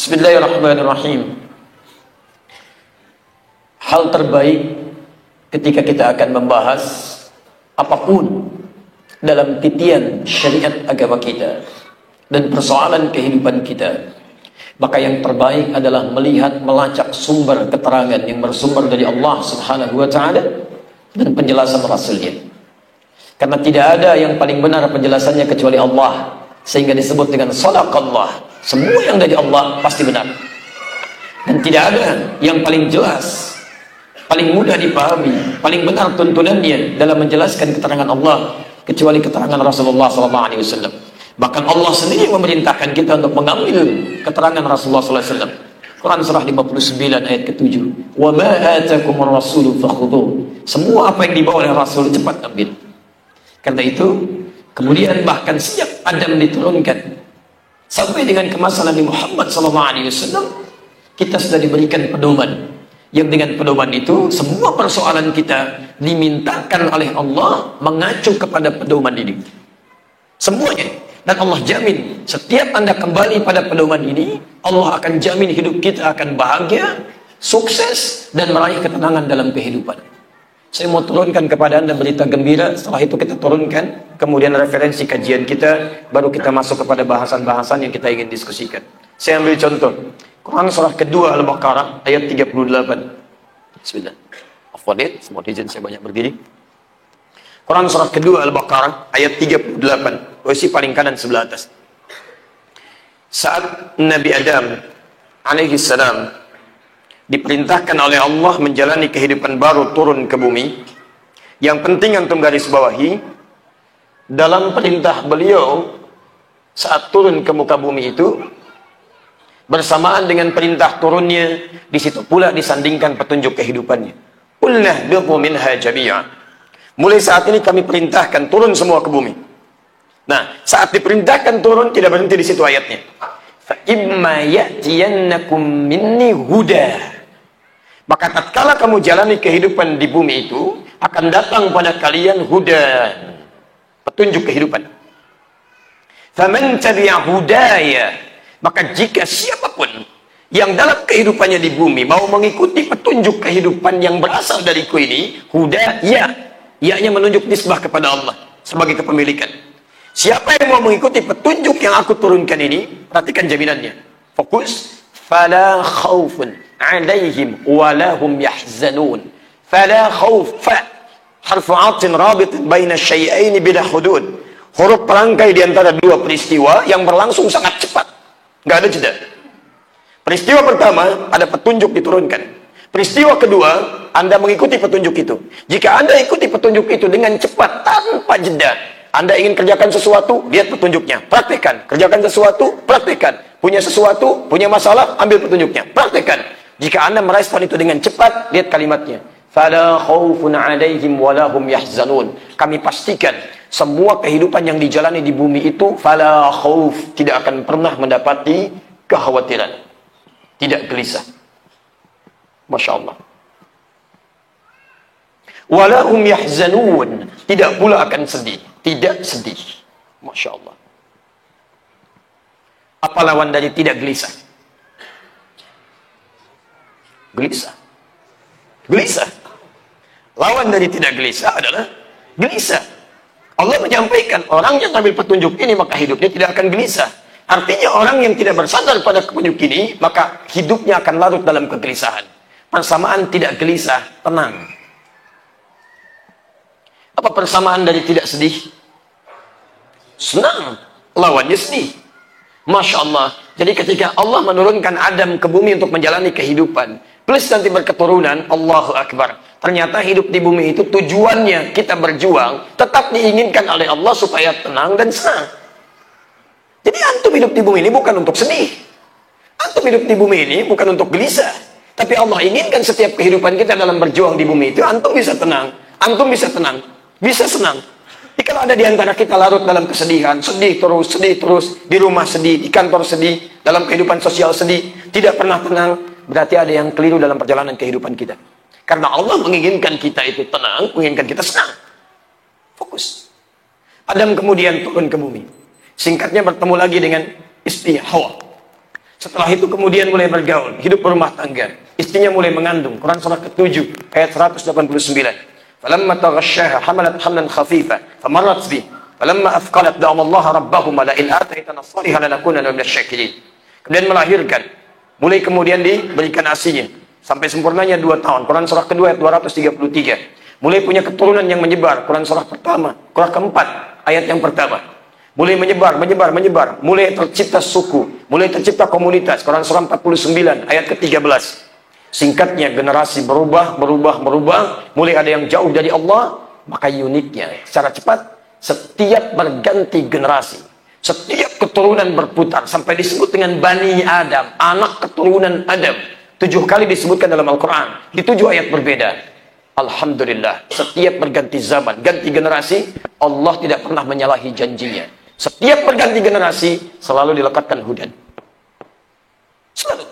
Bismillahirrahmanirrahim. Hal terbaik ketika kita akan membahas apapun dalam titian syariat agama kita dan persoalan kehidupan kita, maka yang terbaik adalah melihat, melacak sumber keterangan yang bersumber dari Allah Subhanahu wa Ta'ala dan penjelasan Rasulnya. Karena tidak ada yang paling benar penjelasannya kecuali Allah, sehingga disebut dengan sadaqallah. Semua yang dari Allah pasti benar, dan tidak ada yang paling jelas, paling mudah dipahami, paling benar tuntunannya dalam menjelaskan keterangan Allah kecuali keterangan Rasulullah SAW. Bahkan Allah sendiri memerintahkan kita untuk mengambil keterangan Rasulullah SAW. Quran surah 59 ayat ke-7. Wa ma atakumur rasulu fakhudhuh. Semua apa yang dibawa oleh Rasul cepat ambil. Karena itu kemudian bahkan sejak Adam diturunkan sampai dengan ke masa Nabi Muhammad SAW, kita sudah diberikan pedoman. Yang dengan pedoman itu, semua persoalan kita dimintakan oleh Allah mengacu kepada pedoman ini. Semuanya. Dan Allah jamin, setiap Anda kembali pada pedoman ini, Allah akan jamin hidup kita akan bahagia, sukses, dan meraih ketenangan dalam kehidupan. Saya mau turunkan kepada Anda berita gembira. Setelah itu kita turunkan kemudian referensi kajian kita, baru kita masuk kepada bahasan-bahasan yang kita ingin diskusikan. Saya ambil contoh Quran surah kedua Al-Baqarah ayat 38. Bismillah. Afwan ya, semua izin saya banyak berdiri. Quran surah kedua Al-Baqarah ayat 38, posisi paling kanan sebelah atas. Saat Nabi Adam alaihi salam diperintahkan oleh Allah menjalani kehidupan baru turun ke bumi, yang penting antum garis bawahi, dalam perintah beliau saat turun ke muka bumi itu, bersamaan dengan perintah turunnya, di situ pula disandingkan petunjuk kehidupannya. Qulna bidu minha jami'a. Mulai saat ini kami perintahkan turun semua ke bumi. Nah, saat diperintahkan turun tidak berhenti di situ ayatnya. Fa imma ya'tiyannakum minni huda. Maka tatkala kamu jalani kehidupan di bumi itu, akan datang pada kalian huda, petunjuk kehidupan. Faman tabi'a hudaya. Maka jika siapapun yang dalam kehidupannya di bumi mau mengikuti petunjuk kehidupan yang berasal dariku ini, huda, ya. Ya-nya menunjuk nisbah kepada Allah sebagai kepemilikan. Siapa yang mau mengikuti petunjuk yang aku turunkan ini, perhatikan jaminannya. Fokus. Fala khawfun alaihim walahum yahzanun. Fala khawf. Fa. Harfu atin rabitin baina syai'aini bila hudud. Huruf perangkai di antara dua peristiwa yang berlangsung sangat cepat. Nggak ada jeda. Peristiwa pertama, ada petunjuk diturunkan. Peristiwa kedua, Anda mengikuti petunjuk itu. Jika Anda ikuti petunjuk itu dengan cepat, tanpa jeda, Anda ingin kerjakan sesuatu, lihat petunjuknya, praktekkan. Kerjakan sesuatu, praktekkan. Punya sesuatu, punya masalah, ambil petunjuknya, praktekkan. Jika Anda merespon itu dengan cepat, lihat kalimatnya. Fala khaufun 'alaihim walahum yahzanun. Kami pastikan semua kehidupan yang dijalani di bumi itu fala khauf, tidak akan pernah mendapati kekhawatiran, tidak gelisah. Masya Allah. Walahum yahzanun, tidak pula akan sedih, tidak sedih. Masya Allah. Apa lawan dari tidak gelisah? Gelisah. Gelisah. Lawan dari tidak gelisah adalah gelisah. Allah menyampaikan, orang yang ambil petunjuk ini maka hidupnya tidak akan gelisah. Artinya orang yang tidak bersandar pada petunjuk ini, maka hidupnya akan larut dalam kegelisahan. Persamaan tidak gelisah, tenang. Apa persamaan dari tidak sedih? Senang. Lawannya sedih. Masya Allah. Jadi ketika Allah menurunkan Adam ke bumi untuk menjalani kehidupan, plus nanti berketurunan, Allahu Akbar. Ternyata hidup di bumi itu tujuannya kita berjuang, tetap diinginkan oleh Allah supaya tenang dan senang. Jadi antum hidup di bumi ini bukan untuk sedih. Antum hidup di bumi ini bukan untuk gelisah. Tapi Allah inginkan setiap kehidupan kita dalam berjuang di bumi itu, antum bisa tenang, antum bisa tenang, bisa senang. Jadi kalau ada di antara kita larut dalam kesedihan, sedih terus, di rumah sedih, di kantor sedih, dalam kehidupan sosial sedih, tidak pernah tenang, berarti ada yang keliru dalam perjalanan kehidupan kita. Karena Allah menginginkan kita itu tenang, menginginkan kita senang. Fokus. Adam kemudian turun ke bumi. Singkatnya bertemu lagi dengan istri Hawa. Setelah itu kemudian mulai bergaul, hidup berumah tangga. Istrinya mulai mengandung. Quran surah ke-7 ayat 189. Falamma taghasyaha hamalat hamlan khafifa famarrat bi. Falamma athqalat da'a Allah rabbahuma la in ataitana salihan lanakunanna minasyakirin. Kemudian melahirkan. Mulai kemudian diberikan asinya sampai sempurnanya 2 tahun. Quran surah kedua ayat 233. Mulai punya keturunan yang menyebar. Quran surah pertama, surah keempat ayat yang pertama. Mulai menyebar. Mulai tercipta suku. Mulai tercipta komunitas. Quran surah 49 ayat ke-13. Singkatnya generasi berubah. Mulai ada yang jauh dari Allah. Maka uniknya secara cepat setiap berganti generasi. Setiap keturunan berputar. Sampai disebut dengan Bani Adam. Anak keturunan Adam. 7 kali disebutkan dalam Al-Quran. Di 7 ayat berbeda. Alhamdulillah. Setiap berganti zaman. Ganti generasi. Allah tidak pernah menyalahi janjinya. Setiap berganti generasi selalu dilekatkan hudan. Selalu.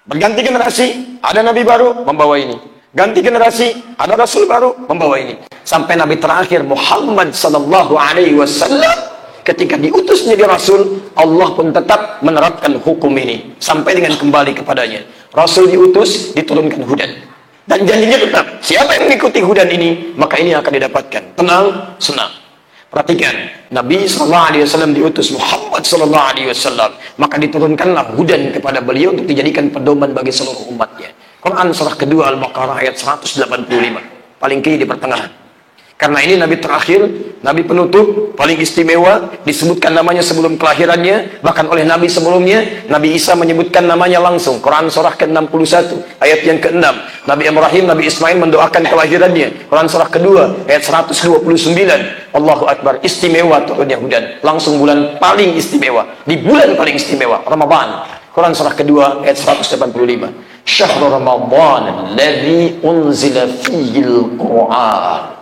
Berganti generasi, ada nabi baru membawa ini. Ganti generasi, ada rasul baru membawa ini. Sampai nabi terakhir Muhammad sallallahu alaihi wasallam ketika diutus menjadi rasul, Allah pun tetap menerapkan hukum ini sampai dengan kembali kepadanya. Rasul diutus, diturunkan hudan. Dan janjinya tetap, siapa yang mengikuti hudan ini, maka ini akan didapatkan. Tenang, senang. Perhatikan, Nabi SAW diutus Muhammad SAW, maka diturunkanlah hudan kepada beliau untuk dijadikan pedoman bagi seluruh umatnya. Quran surah kedua Al-Baqarah ayat 185, paling kiri di pertengahan. Karena ini Nabi terakhir, Nabi penutup, paling istimewa, disebutkan namanya sebelum kelahirannya, bahkan oleh Nabi sebelumnya, Nabi Isa menyebutkan namanya langsung. Quran surah ke-61, ayat yang ke-6. Nabi Ibrahim, Nabi Ismail mendoakan kelahirannya. Quran surah kedua, ayat 129. Allahu Akbar, istimewa turunnya hudan. Langsung bulan paling istimewa. Di bulan paling istimewa, Ramadan. Quran surah kedua, ayat 185. Syahrul Ramadan, alladzi unzila fihil Qur'an.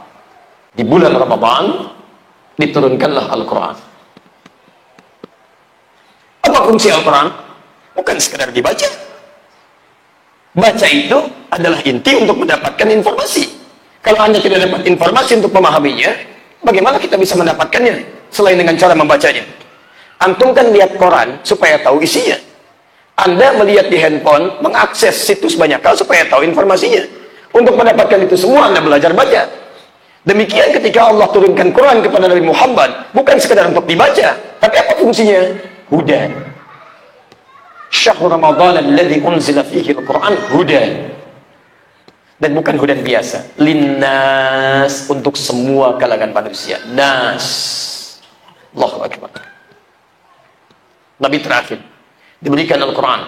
Di bulan Ramadan diturunkanlah Al-Quran. Apa fungsi Al-Quran? Bukan sekedar dibaca. Baca itu adalah inti untuk mendapatkan informasi. Kalau Anda tidak dapat informasi untuk memahaminya, bagaimana kita bisa mendapatkannya selain dengan cara membacanya? Antum kan lihat koran supaya tahu isinya. Anda melihat di handphone, mengakses situs banyak hal supaya tahu informasinya. Untuk mendapatkan itu semua Anda belajar baca. Demikian ketika Allah turunkan Quran kepada Nabi Muhammad, bukan sekedar untuk dibaca, tapi apa fungsinya? Hudan. Syahrul Ramadan alladzi unzila fihi al-Quran hudan. Dan bukan hudan biasa, linnas, untuk semua kalangan manusia. Nas. Allahu Akbar. Nabi terakhir diberikan Al-Quran.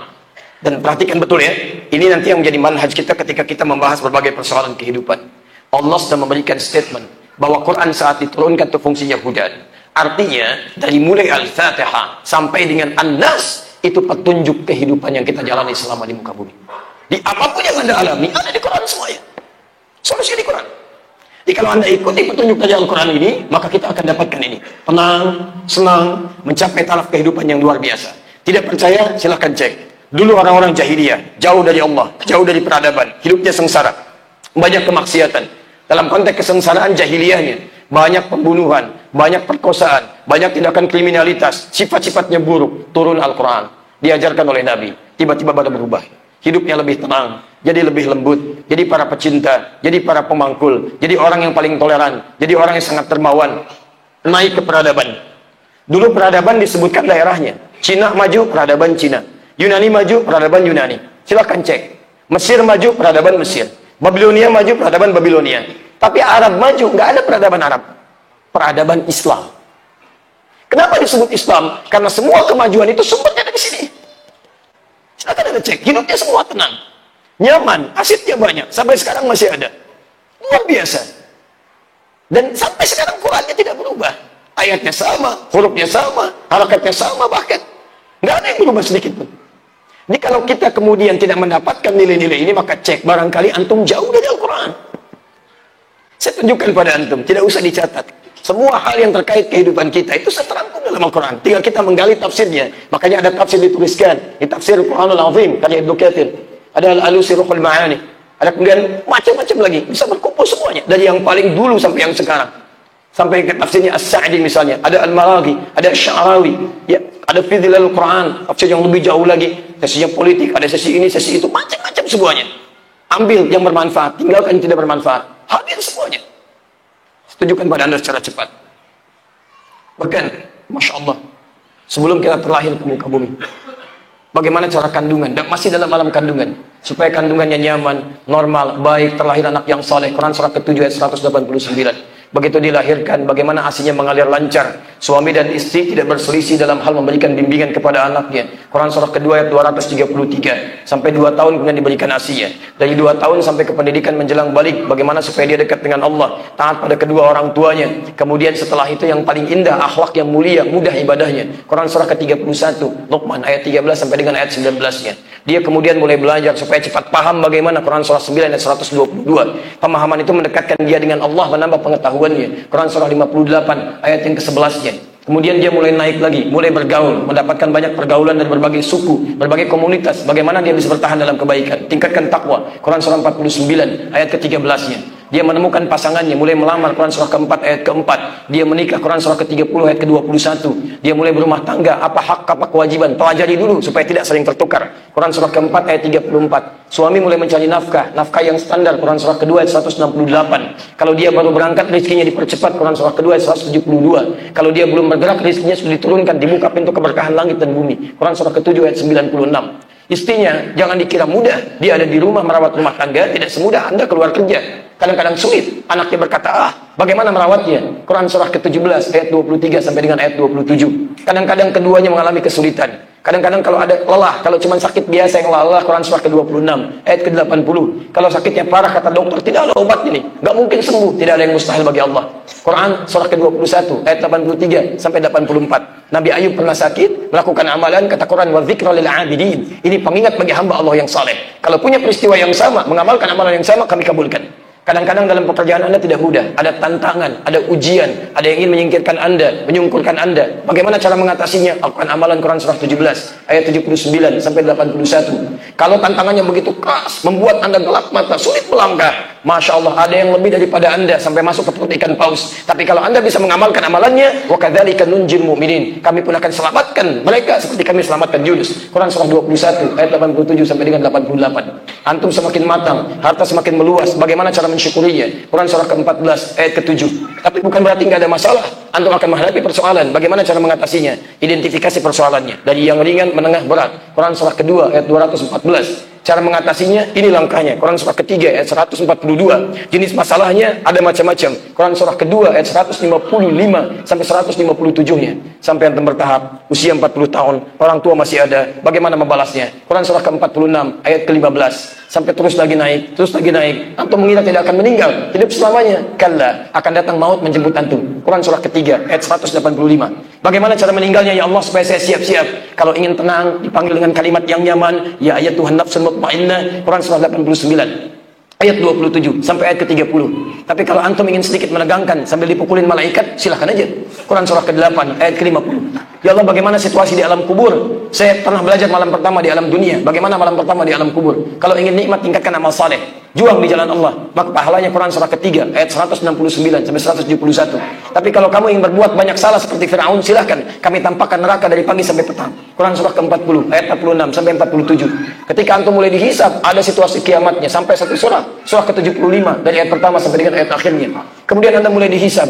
Dan perhatikan betul ya, ini nanti yang menjadi manhaj kita ketika kita membahas berbagai persoalan kehidupan. Allah sudah memberikan statement bahwa Quran saat diturunkan itu fungsinya hudan. Artinya dari mulai Al-Fatihah sampai dengan An-Nas itu petunjuk kehidupan yang kita jalani selama di muka bumi. Di apapun yang Anda alami ada di Quran semuanya. Solusi di Quran. Jadi kalau Anda ikuti petunjuk dari Al-Quran ini, maka kita akan dapatkan ini. Tenang, senang, mencapai taraf kehidupan yang luar biasa. Tidak percaya? Silahkan cek. Dulu orang-orang jahiliyah, jauh dari Allah, jauh dari peradaban, hidupnya sengsara, banyak kemaksiatan. Dalam konteks kesengsaraan jahiliyahnya, banyak pembunuhan, banyak perkosaan, banyak tindakan kriminalitas, sifat-sifatnya buruk. Turun Al-Quran, diajarkan oleh Nabi, tiba-tiba pada berubah. Hidupnya lebih tenang, jadi lebih lembut, jadi para pecinta, jadi para pemangkul, jadi orang yang paling toleran, jadi orang yang sangat dermawan, naik ke peradaban. Dulu peradaban disebutkan daerahnya. Cina maju, peradaban Cina. Yunani maju, peradaban Yunani. Silahkan cek. Mesir maju, peradaban Mesir. Babilonia maju, peradaban Babilonia. Tapi Arab maju, nggak ada peradaban Arab. Peradaban Islam. Kenapa disebut Islam? Karena semua kemajuan itu sumbernya dari sini. Silakan Anda cek, hidupnya semua tenang, nyaman, asetnya banyak, sampai sekarang masih ada. Luar biasa. Dan sampai sekarang Qurannya tidak berubah. Ayatnya sama, hurufnya sama, harakatnya sama bahkan. Nggak ada yang berubah sedikit pun. Jadi kalau kita kemudian tidak mendapatkan nilai-nilai ini, maka cek, barangkali antum jauh dari Al-Quran. Saya tunjukkan pada antum, tidak usah dicatat. Semua hal yang terkait kehidupan kita itu terangkum dalam Al-Quran. Tinggal kita menggali tafsirnya. Makanya ada tafsir dituliskan. Di tafsir Al-Quranul Azim, karya Ibnu Katsir. Ada Al-Alusi Ruhul Ma'ani. Ada kemudian macam-macam lagi. Bisa berkumpul semuanya. Dari yang paling dulu sampai yang sekarang. Sampai ke tafsirnya As-Sa'di misalnya, ada Al-Maraghi, ada Sya'rawi, ya, ada Fidhilal Quran, tafsir yang lebih jauh lagi, sesinya politik, ada sesi ini, sesi itu, macam-macam semuanya. Ambil yang bermanfaat, tinggalkan yang tidak bermanfaat. Hadir semuanya. Tunjukkan pada Anda secara cepat. Bahkan, Masya Allah, sebelum kita terlahir ke muka bumi, bagaimana cara kandungan, dan masih dalam alam kandungan, supaya kandungannya nyaman, normal, baik, terlahir anak yang saleh. Quran surah ke-7 ayat 189. Begitu dilahirkan, bagaimana asinya mengalir lancar. Suami dan istri tidak berselisih dalam hal memberikan bimbingan kepada anaknya. Quran surah kedua ayat 233. Sampai 2 tahun kemudian diberikan asinya. Dari 2 tahun sampai ke pendidikan menjelang balik, bagaimana supaya dia dekat dengan Allah, taat pada kedua orang tuanya. Kemudian setelah itu yang paling indah, akhlak yang mulia, mudah ibadahnya. Quran surah ke-31, Luqman ayat 13 sampai dengan ayat 19-nya. Dia kemudian mulai belajar supaya cepat paham bagaimana. Quran surah 9 ayat 122. Pemahaman itu mendekatkan dia dengan Allah, menambah pengetahuannya. Quran surah 58 ayat yang ke-11-nya. Kemudian dia mulai naik lagi, mulai bergaul, mendapatkan banyak pergaulan dari berbagai suku, berbagai komunitas. Bagaimana dia bisa bertahan dalam kebaikan, tingkatkan takwa. Quran surah 49 ayat ke-13-nya. Dia menemukan pasangannya, mulai melamar. Quran surah ke-4 ayat ke-4. Dia menikah. Quran surah ke-30 ayat ke-21. Dia mulai berumah tangga. Apa hak, apa kewajiban, pelajari dulu supaya tidak saling tertukar. Quran surah ke-4 ayat 34. Suami mulai mencari nafkah, nafkah yang standar. Quran surah kedua ayat 168. Kalau dia baru berangkat, rezekinya dipercepat. Quran surah kedua ayat 172. Kalau dia belum bergerak, rezekinya sudah diturunkan, dibuka pintu keberkahan langit dan bumi. Quran surah ke-7 ayat 96. Istrinya jangan dikira mudah, dia ada di rumah merawat rumah tangga, tidak semudah Anda keluar kerja. Kadang-kadang sulit. Anaknya berkata, bagaimana merawatnya? Quran surah ke-17 ayat 23 sampai dengan ayat 27. Kadang-kadang keduanya mengalami kesulitan. Kadang-kadang kalau ada lelah, kalau cuma sakit biasa yang lelah, Quran surah ke-26 ayat ke-80. Kalau sakitnya parah, kata dokter, tidak ada obat ini, nggak mungkin sembuh, tidak ada yang mustahil bagi Allah. Quran surah ke-21 ayat 83 sampai 84. Nabi Ayub pernah sakit, melakukan amalan, kata Quran, wa dzikra lil abidin. Ini pengingat bagi hamba Allah yang saleh. Kalau punya peristiwa yang sama, mengamalkan amalan yang sama, kami kabulkan. Kadang-kadang dalam pekerjaan Anda tidak mudah, ada tantangan, ada ujian, ada yang ingin menyingkirkan Anda, menyungkurkan Anda. Bagaimana cara mengatasinya? Lakukan amalan. Quran surah 17 ayat 79 sampai 81. Kalau tantangannya begitu keras, membuat Anda gelap mata, sulit melangkah, Masya Allah, ada yang lebih daripada Anda sampai masuk ke perut ikan paus. Tapi kalau Anda bisa mengamalkan amalannya, wa kadzalika nunjil mu'minin, kami pun akan selamatkan mereka seperti kami selamatkan Yunus. Quran surah 21 ayat 87 sampai dengan 88. Antum semakin matang, harta semakin meluas, bagaimana cara mensyukurinya? Quran surah ke-14 ayat ke-7. Tapi bukan berarti nggak ada masalah. Antum akan menghadapi persoalan, bagaimana cara mengatasinya? Identifikasi persoalannya dari yang ringan, menengah, berat. Quran surah kedua ayat 214. Cara mengatasinya, ini langkahnya. Quran surah ketiga ayat 142. Jenis masalahnya ada macam-macam. Quran surah kedua ayat 155 sampai 157-nya. Sampai yang bertahap usia 40 tahun, orang tua masih ada. Bagaimana membalasnya? Quran surah ke-46 ayat ke-15 sampai terus lagi naik, terus lagi naik. Antum mengira tidak akan meninggal, hidup selamanya. Kalla, akan datang maut menjemput antum. Quran surah ketiga ayat 185. Bagaimana cara meninggalnya ya Allah supaya saya siap-siap? Kalau ingin tenang, dipanggil dengan kalimat yang nyaman, ya ayat Tuhan nafsun mutmainnah. Quran surah 89 ayat 27 sampai ayat ke-30. Tapi kalau antum ingin sedikit menegangkan sambil dipukulin malaikat, silahkan aja. Quran surah ke-8 ayat ke-50. Ya Allah, bagaimana situasi di alam kubur? Saya pernah belajar malam pertama di alam dunia. Bagaimana malam pertama di alam kubur? Kalau ingin nikmat, tingkatkan amal saleh. Juang di jalan Allah, maka pahalanya. Quran surah ketiga ayat 169 sampai 171. Tapi kalau kamu ingin berbuat banyak salah seperti Firaun, silahkan. Kami tampakkan neraka dari pagi sampai petang. Quran surah ke-40 ayat 46 sampai 47. Ketika antum mulai dihisab, ada situasi kiamatnya sampai satu surah ke-75 dari ayat pertama sampai dengan ayat akhirnya. Kemudian Anda mulai dihisab.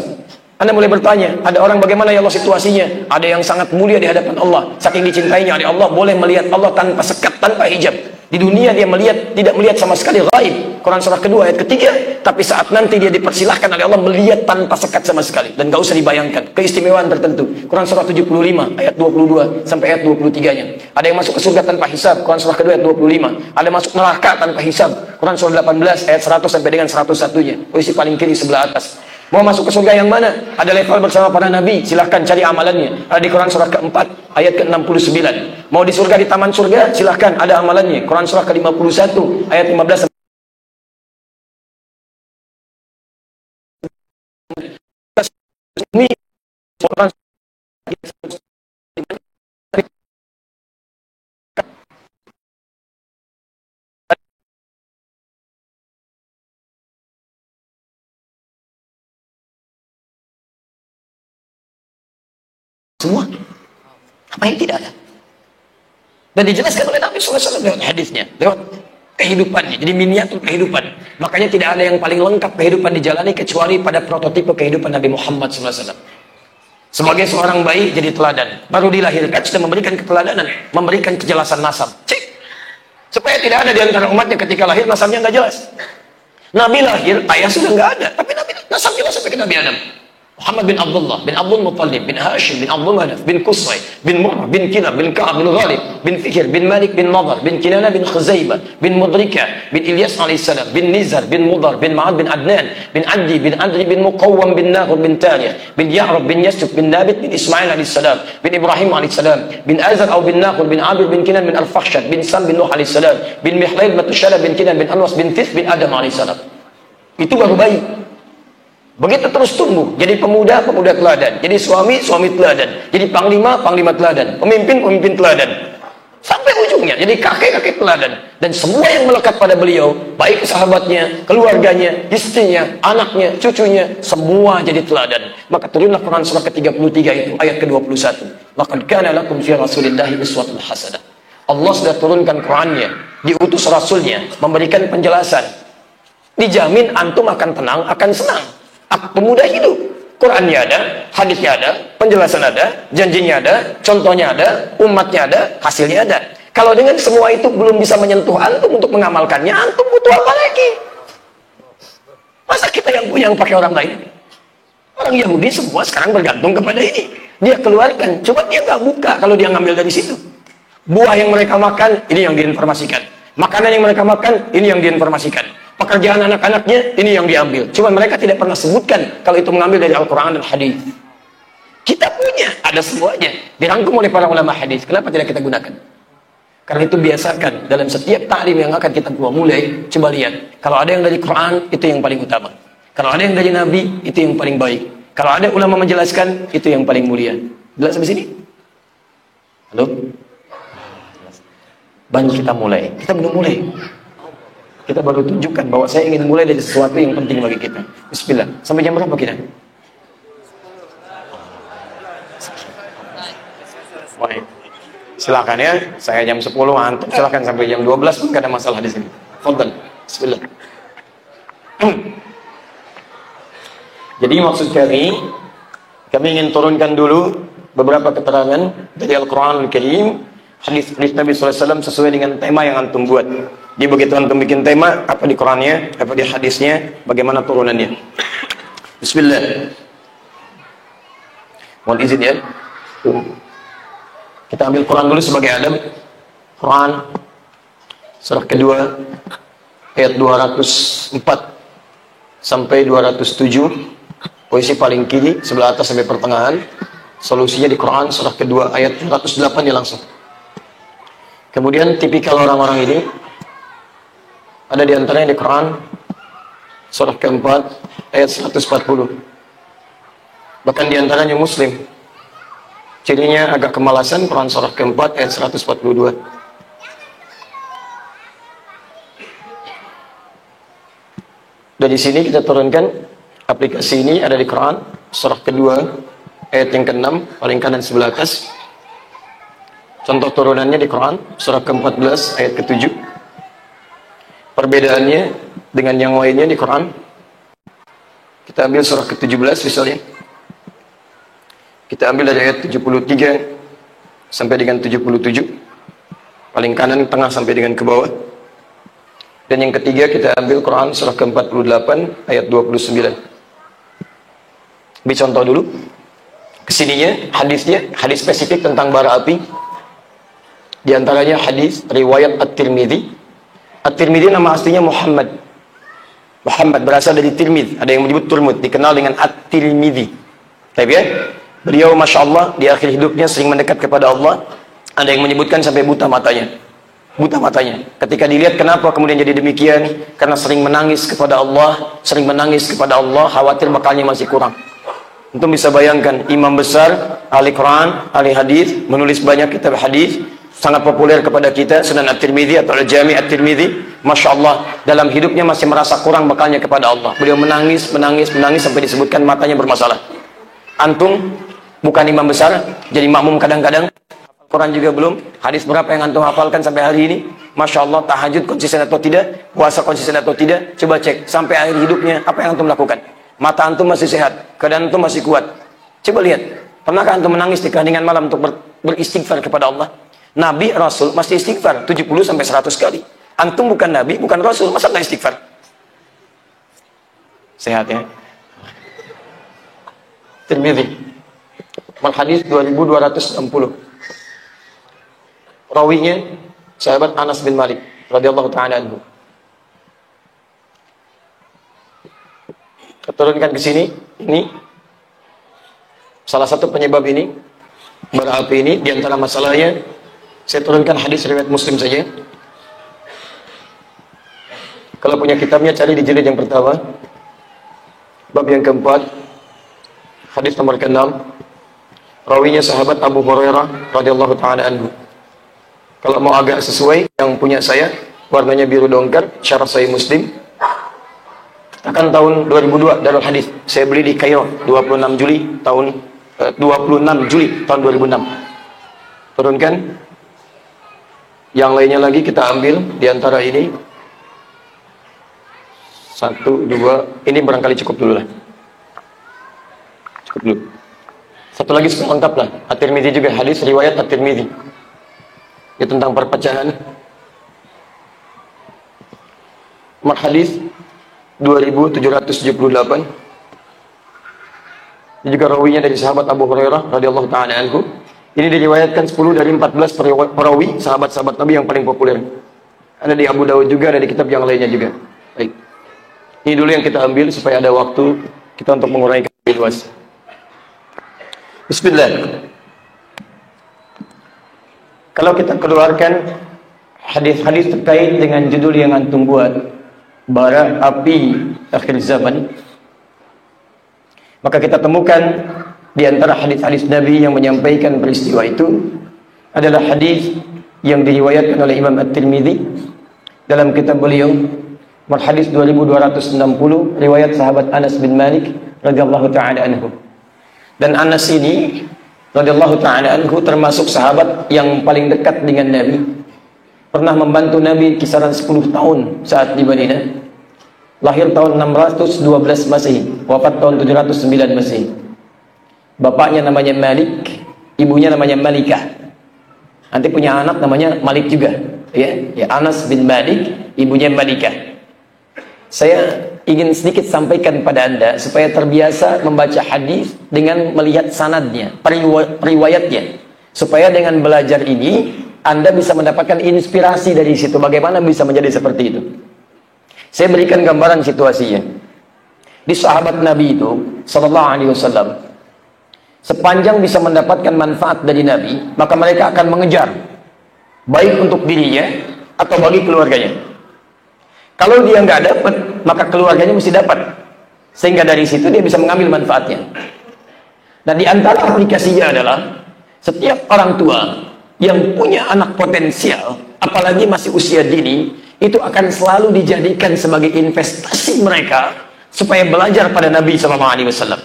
Anda mulai bertanya, ada orang bagaimana ya Allah situasinya? Ada yang sangat mulia di hadapan Allah, saking dicintainya oleh Allah, boleh melihat Allah tanpa sekat, tanpa hijab. Di dunia dia melihat, tidak melihat sama sekali, ghaib. Quran surah kedua ayat ketiga. Tapi saat nanti dia dipersilahkan oleh Allah melihat tanpa sekat sama sekali, dan gak usah dibayangkan keistimewaan tertentu. Quran surah 75 ayat 22 sampai ayat 23-nya. Ada yang masuk ke surga tanpa hisab. Quran surah kedua ayat 25. Ada masuk neraka tanpa hisab. Quran surah 18 ayat 100 sampai dengan 101-nya. Posisi paling kiri sebelah atas. Mau masuk ke surga yang mana? Ada level bersama para nabi, silahkan cari amalannya. Ada di Quran surah ke-4 ayat ke-69. Mau di surga, di taman surga, silahkan, ada amalannya. Quran surah ke-51 ayat 15. Ini Quran Semua. Apa yang tidak ada? Dan dijelaskan oleh Nabi SAW lewat hadisnya, lewat kehidupannya. Jadi miniatur kehidupan. Makanya tidak ada yang paling lengkap kehidupan dijalani kecuali pada prototipe kehidupan Nabi Muhammad SAW. Sebagai seorang bayi jadi teladan. Baru dilahirkan sudah memberikan keteladanan, memberikan kejelasan nasab. Cik. Supaya tidak ada di antara umatnya ketika lahir nasabnya nggak jelas. Nabi lahir, ayah sudah nggak ada. Tapi Nabi nasab jelas sampai ke Nabi Adam. Muhammad bin Abdullah, bin Abdul Muttalib, bin Hashim, bin Abdul Manaf, bin Qusay, bin Murrah, bin Kilab, bin Ka'ab, bin Ghalib, bin Fikir, bin Malik, bin Nadar, bin Kinana, bin Khuzaimah, bin Mudrika, bin Ilyas alaihissalam, bin Nizar, bin Mudar, bin Ma'ad, bin Adnan, bin Addi, bin Adri, bin Muqawwam, bin Nahur, bin Tariyah, bin Ya'rab, bin Yasuf, bin Nabit, bin Ismail alaihissalam, bin Ibrahim alaihissalam, bin Azar atau bin Nahur, bin Abir, bin Kinan, bin Al-Fakhshad, bin Sam, bin Nuh alaihissalam, bin Mihlail, bin Tushala, bin Kinan, bin Anwas, bin Tith, bin Adam alaihissalam. Itu baru bayi. Begitu terus tumbuh, jadi pemuda, pemuda teladan, jadi suami, suami teladan, jadi panglima, panglima teladan, pemimpin, pemimpin teladan, sampai ujungnya jadi kakek, kakek teladan. Dan semua yang melekat pada beliau, baik sahabatnya, keluarganya, istrinya, anaknya, cucunya, semua jadi teladan. Maka turunlah Quran surah ke-33 itu ayat ke-21. Laqad kana lakum fi Rasulillahi uswatun hasanah. Allah sudah turunkan Qurannya, diutus Rasulnya, memberikan penjelasan. Dijamin antum akan tenang, akan senang. Pemuda hidup. Qurannya ada, hadisnya ada, penjelasan ada, janjinya ada, contohnya ada, umatnya ada, hasilnya ada. Kalau dengan semua itu belum bisa menyentuh antum untuk mengamalkannya, antum butuh apa lagi? Masa kita yang punya yang pakai orang lain? Orang Yahudi semua sekarang bergantung kepada ini. Dia keluarkan, coba dia nggak buka kalau dia ngambil dari situ. Buah yang mereka makan, ini yang diinformasikan. Makanan yang mereka makan, ini yang diinformasikan. Pekerjaan anak-anaknya, ini yang diambil. Cuma mereka tidak pernah sebutkan kalau itu mengambil dari Al-Quran dan hadis. Kita punya, ada semuanya. Dirangkum oleh para ulama hadis. Kenapa tidak kita gunakan? Karena itu biasakan dalam setiap ta'lim yang akan kita mulai. Coba lihat, kalau ada yang dari Quran, itu yang paling utama. Kalau ada yang dari Nabi, itu yang paling baik. Kalau ada ulama menjelaskan, itu yang paling mulia. Jelas sampai sini? Halo? Banyak kita mulai. Kita belum mulai. Kita baru tunjukkan bahwa saya ingin mulai dari sesuatu yang penting bagi kita. Bismillah. Sampai jam berapa kita? Baik. Silakan ya. Saya jam 10 antum silakan sampai jam 12 pun tidak ada masalah di sini. Fadhal. Bismillah. Jadi maksud kami ingin turunkan dulu beberapa keterangan dari Al-Quran Al-Karim, hadis Nabi SAW sesuai dengan tema yang antum buat. Jadi begitu antum bikin tema, apa di Qurannya, apa di hadisnya, bagaimana turunannya. Bismillah. Mohon izin ya. Kita ambil Quran dulu sebagai adab. Quran surah kedua ayat 204 sampai 207. Posisi paling kiri sebelah atas sampai pertengahan. Solusinya di Quran surah kedua ayat 208 ya langsung. Kemudian tipikal orang-orang ini ada di antaranya di Quran surah keempat ayat 140. Bahkan di antaranya Muslim. Cirinya agak kemalasan, Quran surah keempat ayat 142. Dari sini kita turunkan aplikasi ini ada di Quran surah kedua ayat yang ke-6 paling kanan sebelah atas. Contoh turunannya di Quran surah ke-14 ayat ke-7. Perbedaannya dengan yang lainnya di Quran, kita ambil surah ke-17 misalnya. Kita ambil dari ayat 73 sampai dengan 77. Paling kanan, tengah sampai dengan ke bawah. Dan yang ketiga kita ambil Quran surah ke-48 ayat 29. Ambil contoh dulu. Kesininya hadisnya, hadis spesifik tentang bara api. Di antaranya hadis riwayat At-Tirmidzi. At-Tirmidzi nama aslinya Muhammad. Muhammad berasal dari Tirmidz. Ada yang menyebut Turmud, dikenal dengan At-Tirmidzi. Tapi ya, beliau Masya Allah di akhir hidupnya sering mendekat kepada Allah. Ada yang menyebutkan sampai buta matanya. Buta matanya. Ketika dilihat kenapa kemudian jadi demikian, karena sering menangis kepada Allah, sering menangis kepada Allah, khawatir bakalnya masih kurang. Untuk bisa bayangkan, imam besar, ahli Quran, ahli hadis, menulis banyak kitab hadis, sangat populer kepada kita, Sunan At-Tirmidzi atau Al-Jami' At-Tirmidzi. Masya Allah, dalam hidupnya masih merasa kurang bakalnya kepada Allah. Beliau menangis, menangis, menangis sampai disebutkan matanya bermasalah. Antum Bukan imam besar, jadi makmum kadang-kadang. Hafal Quran juga belum. Hadis berapa yang antum hafalkan sampai hari ini? Masya Allah, tahajud konsisten atau tidak? Puasa konsisten atau tidak? Coba cek. Sampai akhir hidupnya, apa yang antum lakukan? Mata antum masih sehat, keadaan antum masih kuat. Coba lihat. Pernahkah antum menangis di keheningan malam untuk beristighfar kepada Allah? Nabi, Rasul masih istighfar 70 sampai 100 kali. Antum bukan Nabi, bukan Rasul, masa nggak istighfar? Sehat ya. Tirmidzi. Hadis 2260. Rawinya sahabat Anas bin Malik radhiyallahu taala anhu. Turunkan ke sini, ini salah satu penyebab ini, bara api ini, di antara masalahnya, saya turunkan hadis riwayat Muslim saja. Kalau punya kitabnya, cari di jilid yang pertama, bab yang keempat, hadis nomor ke-6, rawinya sahabat Abu Hurairah radhiyallahu taala anhu. Kalau mau agak sesuai, yang punya saya, warnanya biru dongker, syarah Sahih Muslim, akan tahun 2002 Darul Hadis. Saya beli di Kairo 26 Juli tahun 2006. Turunkan. Yang lainnya lagi kita ambil di antara ini. 1, 2, ini barangkali cukup dulu lah. Cukup dulu. Satu lagi supaya lengkap lah. At-Tirmidzi juga, hadis riwayat At-Tirmidzi. Ya, tentang perpecahan. Nomor hadis 2778. Ini juga rawinya dari sahabat Abu Hurairah radhiyallahu taala anhu. Ini diriwayatkan 10 dari 14 perawi sahabat-sahabat Nabi yang paling populer. Ada di Abu Dawud juga, ada di kitab yang lainnya juga. Baik. Ini dulu yang kita ambil supaya ada waktu kita untuk mengurangi lebih luas. Bismillah. Kalau kita keluarkan hadis-hadis terkait dengan judul yang antum buat, bara api akhir zaman, maka kita temukan di antara hadis-hadis Nabi yang menyampaikan peristiwa itu adalah hadis yang diriwayatkan oleh Imam At-Tirmidzi dalam kitab beliau, hadis 2260, riwayat sahabat Anas bin Malik radhiyallahu taala anhu. Dan Anas ini radhiyallahu taala anhu termasuk sahabat yang paling dekat dengan Nabi. Pernah membantu Nabi kisaran 10 tahun saat di Madinah. Lahir tahun 612 Masehi, wafat tahun 709 Masehi. Bapaknya namanya Malik, ibunya namanya Malikah. Nanti punya anak namanya Malik juga, ya Anas bin Malik, ibunya Malikah. Saya ingin sedikit sampaikan pada Anda supaya terbiasa membaca hadis dengan melihat sanadnya, periwayatnya, supaya dengan belajar ini Anda bisa mendapatkan inspirasi dari situ bagaimana bisa menjadi seperti itu. Saya berikan gambaran situasinya. Di sahabat Nabi itu sallallahu alaihi wasallam, sepanjang bisa mendapatkan manfaat dari Nabi, maka mereka akan mengejar baik untuk dirinya atau bagi keluarganya. Kalau dia nggak dapat, maka keluarganya mesti dapat, sehingga dari situ dia bisa mengambil manfaatnya. Dan di antara aplikasinya adalah setiap orang tua yang punya anak potensial, apalagi masih usia dini, itu akan selalu dijadikan sebagai investasi mereka supaya belajar pada Nabi SAW.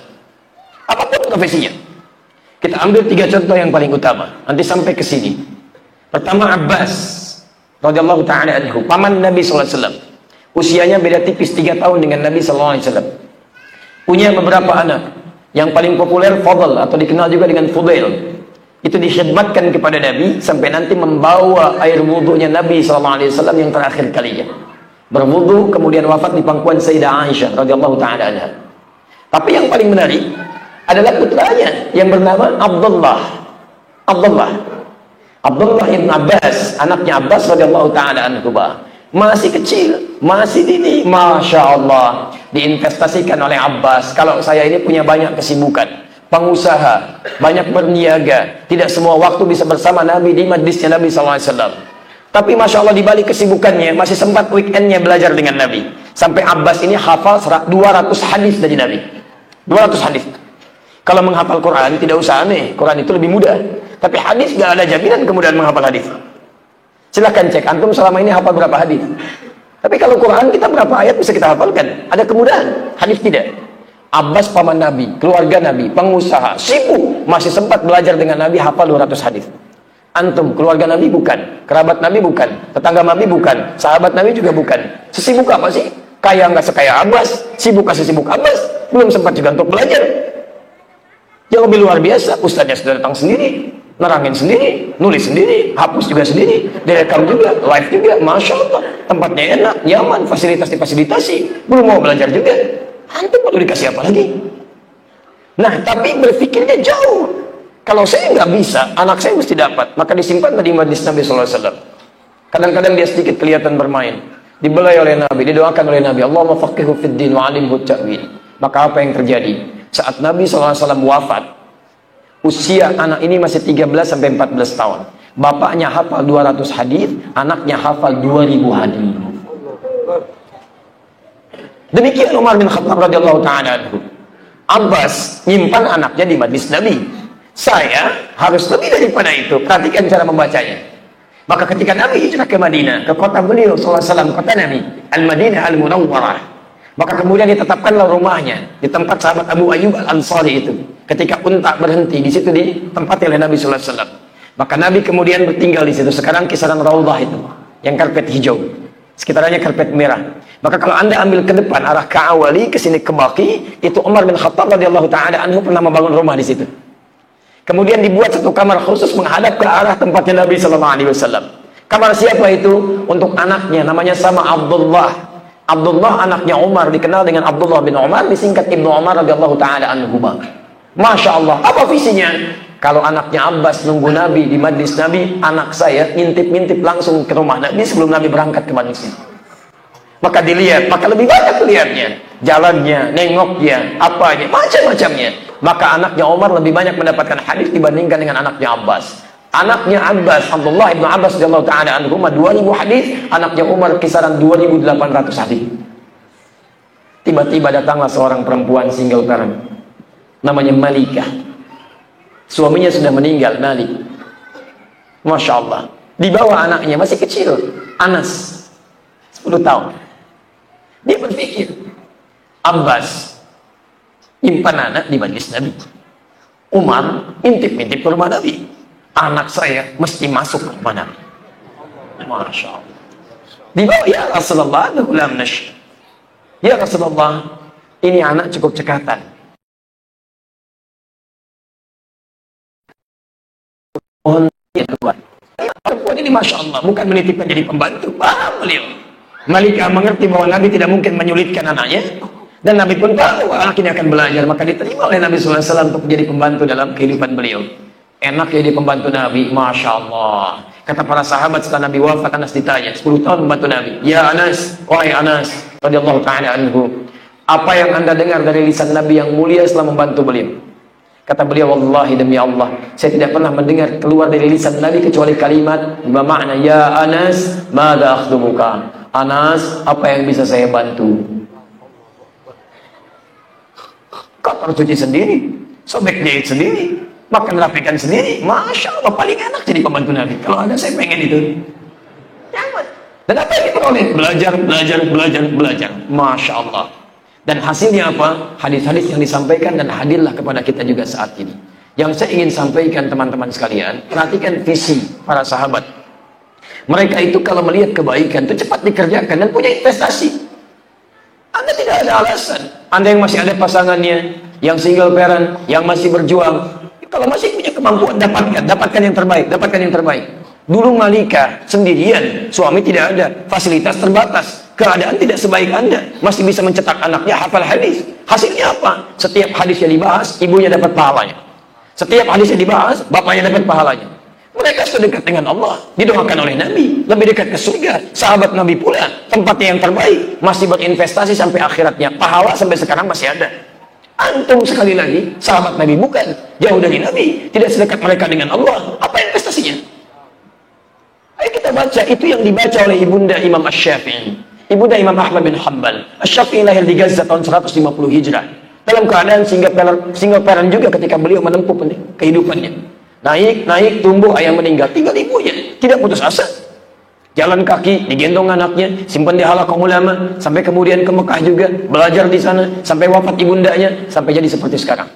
Apapun profesinya. Kita ambil 3 contoh yang paling utama. Nanti sampai ke sini. Pertama, Abbas radhiyallahu taala anhu, paman Nabi SAW. Usianya beda tipis 3 tahun dengan Nabi SAW. Punya beberapa anak. Yang paling populer Fadl, atau dikenal juga dengan Fudail. Itu dikhidmatkan kepada Nabi sampai nanti membawa air wudhunya Nabi SAW yang terakhir kalinya. Berwudhu, kemudian wafat di pangkuan Sayyidah Aisyah radhiyallahu taala anha. Tapi yang paling menarik adalah putranya yang bernama Abdullah ibn Abbas, anaknya Abbas radhiyallahu taala anhu. Masih kecil, masih dini, Masya Allah, diinvestasikan oleh Abbas. Kalau saya ini punya banyak kesibukan, pengusaha, banyak berniaga, tidak semua waktu bisa bersama Nabi di majlisnya Nabi SAW. Tapi Masya Allah, di balik kesibukannya masih sempat weekendnya belajar dengan Nabi. Sampai Abbas ini hafal 200 hadis dari Nabi. 200 hadis. Kalau menghafal Quran tidak usah aneh, Quran itu lebih mudah. Tapi hadis gak ada jaminan kemudian menghafal hadis. Silahkan cek, antum selama ini hafal berapa hadis. Tapi kalau Quran kita berapa ayat bisa kita hafalkan? Ada kemudahan, hadis tidak. Abbas paman Nabi, keluarga Nabi, pengusaha, sibuk, masih sempat belajar dengan Nabi, hafal 200 hadis. Antum, keluarga Nabi bukan, kerabat Nabi bukan, tetangga Nabi bukan, sahabat Nabi juga bukan. Sesibuk apa sih? Kaya nggak sekaya Abbas, sibuk nggak sesibuk Abbas, belum sempat juga untuk belajar. Yang lebih luar biasa, ustaznya sudah datang sendiri, nerangin sendiri, nulis sendiri, hapus juga sendiri, direkam juga, live juga, Masya Allah. Tempatnya enak, nyaman, fasilitas difasilitasi, belum mau belajar juga. Antum perlu dikasih apa lagi? Nah, tapi berpikirnya jauh. Kalau saya nggak bisa, anak saya mesti dapat. Maka disimpan tadi majlis Nabi SAW. Kadang-kadang dia sedikit kelihatan bermain. Dibelai oleh Nabi, didoakan oleh Nabi. Allahumma faqihu fid din wa alimhu ta'wil. Maka apa yang terjadi? Saat Nabi SAW wafat, usia anak ini masih 13-14 tahun. Bapaknya hafal 200 hadis, anaknya hafal 2000 hadis. Demikian Umar bin Khattab radhiyallahu taala anhu. Abbas nyimpan anaknya di majlis Nabi. Saya harus lebih daripada itu. Perhatikan cara membacanya. Maka ketika Nabi hijrah ke Madinah, ke kota beliau sallallahu alaihi wasallam, kota Nabi, Al-Madinah Al-Munawwarah. Maka kemudian ditetapkanlah rumahnya di tempat sahabat Abu Ayyub Al-Ansari itu. Ketika unta berhenti di situ ditempati oleh Nabi sallallahu alaihi wasallam. Maka Nabi kemudian bertinggal di situ. Sekarang kisaran Raudhah itu, yang karpet hijau. Sekitarnya karpet merah. Maka kalau Anda ambil ke depan arah Ka'awali ke sini ke Baqi, itu Umar bin Khattab radhiyallahu taala anhu pernah membangun rumah di situ. Kemudian dibuat satu kamar khusus menghadap ke arah tempatnya Nabi sallallahu alaihi wasallam. Kamar siapa itu? Untuk anaknya, namanya sama Abdullah. Abdullah anaknya Umar, dikenal dengan Abdullah bin Umar, disingkat Ibnu Umar radhiyallahu taala anhuma. Masya Allah, apa visinya? Kalau anaknya Abbas nunggu Nabi di majlis Nabi, anak saya ngintip-ngintip langsung ke rumah Nabi sebelum Nabi berangkat ke majlisnya. Maka dilihat, maka lebih banyak lihatnya, jalannya, nengoknya, apanya, macam-macamnya. Maka anaknya Umar lebih banyak mendapatkan hadis dibandingkan dengan anaknya Abbas. Anaknya Abbas, Abdullah ibnu Abbas radhiyallahu taala anhu 2000 hadis, anaknya Umar kisaran 2800 hadis. Tiba-tiba datanglah seorang perempuan single parent, namanya Malikah. Suaminya sudah meninggal, Malik. Masya Allah. Dibawa anaknya, masih kecil, Anas, 10 tahun. Dia berpikir, Abbas nyimpan anak di majlis Nabi, Umar intip-intip ke rumah Nabi, anak saya mesti masuk ke rumah Nabi. Masya Allah. Dibawa, ya Rasulullah, ya Rasulullah, ini anak cukup cekatan. Perempuan ini Masya Allah bukan menitipkan jadi pembantu, paham beliau. Malikah mengerti bahwa Nabi tidak mungkin menyulitkan anaknya, dan Nabi pun tahu anak ini akan belajar, maka diterima oleh Nabi SAW untuk menjadi pembantu dalam kehidupan beliau. Enak jadi pembantu Nabi, Masya Allah. Kata para sahabat setelah Nabi wafat, Anas ditanya, 10 tahun membantu Nabi. Ya Anas, wahai Anas radhiyallahu ta'ala anhu, apa yang anda dengar dari lisan Nabi yang mulia setelah membantu beliau? Kata beliau, wallahi demi Allah, saya tidak pernah mendengar keluar dari lisan Nabi kecuali kalimat bermakna, ya Anas, mada akhdumuka. Anas, apa yang bisa saya bantu? Kotor cuci sendiri, sobek jahit sendiri, makan rapikan sendiri. Masya Allah, paling enak jadi pembantu Nabi. Kalau ada, saya pengen itu. Jangan. Dan apa yang diperoleh? Belajar. Masya Allah. Dan hasilnya apa? Hadis-hadis yang disampaikan dan hadirlah kepada kita juga saat ini. Yang saya ingin sampaikan teman-teman sekalian, perhatikan visi para sahabat. Mereka itu kalau melihat kebaikan itu cepat dikerjakan dan punya investasi. Anda tidak ada alasan. Anda yang masih ada pasangannya, yang single parent, yang masih berjuang, kalau masih punya kemampuan, dapatkan yang terbaik. Dulu Malikah sendirian, suami tidak ada, fasilitas terbatas, keadaan tidak sebaik Anda, masih bisa mencetak anaknya hafal hadis. Hasilnya apa? Setiap hadisnya dibahas, ibunya dapat pahalanya. Setiap hadisnya dibahas, bapaknya dapat pahalanya. Mereka sudah dekat dengan Allah, didoakan oleh Nabi, lebih dekat ke surga. Sahabat Nabi pula, tempatnya yang terbaik, masih berinvestasi sampai akhiratnya. Pahala sampai sekarang masih ada. Antum sekali lagi, sahabat Nabi bukan, jauh dari Nabi, tidak sedekat mereka dengan Allah. Apa investasinya? Ayo kita baca, itu yang dibaca oleh ibunda Imam Asy-Syafi'i, ibunda Imam Ahmad bin Hanbal. Asy-Syafi'i lahir di Gaza tahun 150 Hijrah. Dalam keadaan single parent juga ketika beliau menempuh kehidupannya. Naik, tumbuh, ayah meninggal, tinggal ibunya. Tidak putus asa. jalan kaki, digendong anaknya, simpan di halaqah ulama, sampai kemudian ke Mekah juga, belajar di sana, sampai wafat ibundanya, sampai jadi seperti sekarang.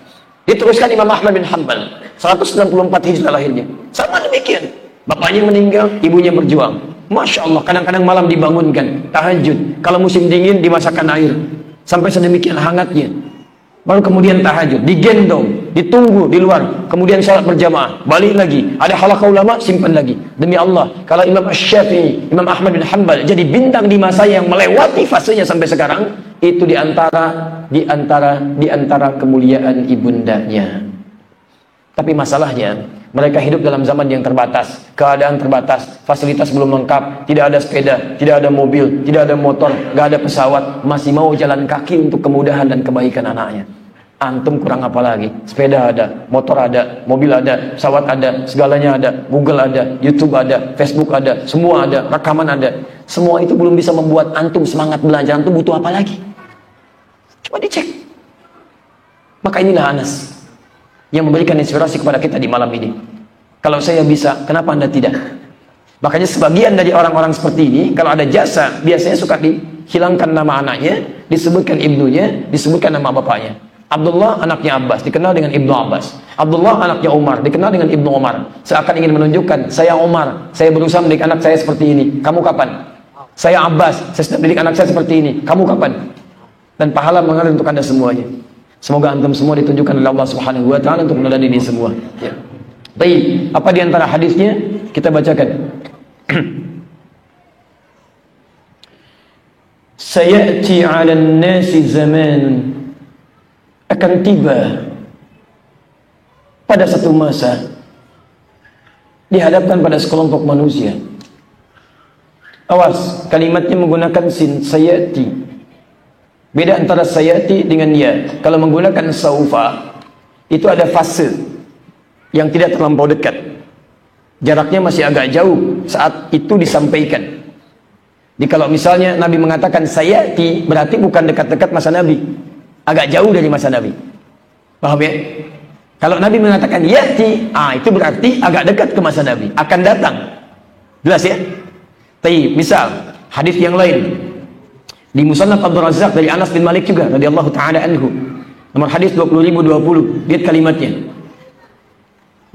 Diteruskan Imam Ahmad bin Hanbal, 194 Hijrah lahirnya. Sama demikian. Bapaknya meninggal, ibunya berjuang. Masya Allah, kadang-kadang malam dibangunkan, tahajud. Kalau musim dingin, dimasakkan air. Sampai sedemikian hangatnya. Baru kemudian tahajud, digendong, ditunggu di luar, kemudian salat berjamaah, balik lagi, ada halaqah ulama, simpan lagi. Demi Allah, kalau Imam Asy-Syafi'i, Imam Ahmad bin Hanbal jadi bintang di masa yang melewati fasenya sampai sekarang, itu di antara kemuliaan ibundanya. Tapi masalahnya, mereka hidup dalam zaman yang terbatas, keadaan terbatas, fasilitas belum lengkap, tidak ada sepeda, tidak ada mobil, tidak ada motor, gak ada pesawat, masih mau jalan kaki untuk kemudahan dan kebaikan anaknya. Antum kurang apa lagi? Sepeda ada, motor ada, mobil ada, pesawat ada, segalanya ada, Google ada, YouTube ada, Facebook ada, semua ada, rekaman ada. Semua itu belum bisa membuat antum semangat belajar. Antum butuh apa lagi? Coba dicek. Maka inilah Anas yang memberikan inspirasi kepada kita di malam ini. Kalau saya bisa, kenapa Anda tidak? Makanya sebagian dari orang-orang seperti ini, kalau ada jasa, biasanya suka dihilangkan nama anaknya, disebutkan ibnunya, disebutkan nama bapaknya. Abdullah anaknya Abbas, dikenal dengan Ibnu Abbas. Abdullah anaknya Umar, dikenal dengan Ibnu Umar. Seakan ingin menunjukkan, saya Umar, saya berusaha mendidik anak saya seperti ini. Kamu kapan? Saya Abbas, saya sedang mendidik anak saya seperti ini. Kamu kapan? Dan pahala mengalir untuk Anda semuanya. Semoga antum semua ditunjukkan oleh Allah Subhanahu wa taala untuk meneladani ini semua. Ya. Baik, apa di antara hadisnya? Kita bacakan. Sayati 'alan nasi zaman, akan tiba pada satu masa dihadapkan pada sekelompok manusia. Awas, kalimatnya menggunakan sin, sayati. Beda antara sayati dengan ya. Kalau menggunakan saufa, itu ada fase yang tidak terlampau dekat. Jaraknya masih agak jauh saat itu disampaikan. Jadi kalau misalnya Nabi mengatakan sayati, berarti bukan dekat-dekat masa Nabi. Agak jauh dari masa Nabi. Paham ya? Kalau Nabi mengatakan yati, itu berarti agak dekat ke masa Nabi. Akan datang. Jelas ya? Tapi misal, hadis yang lain. Di Musannaf Abdul Razzaq dari Anas bin Malik juga radhiyallahu taala anhu. Nomor hadis 20.020. Lihat kalimatnya.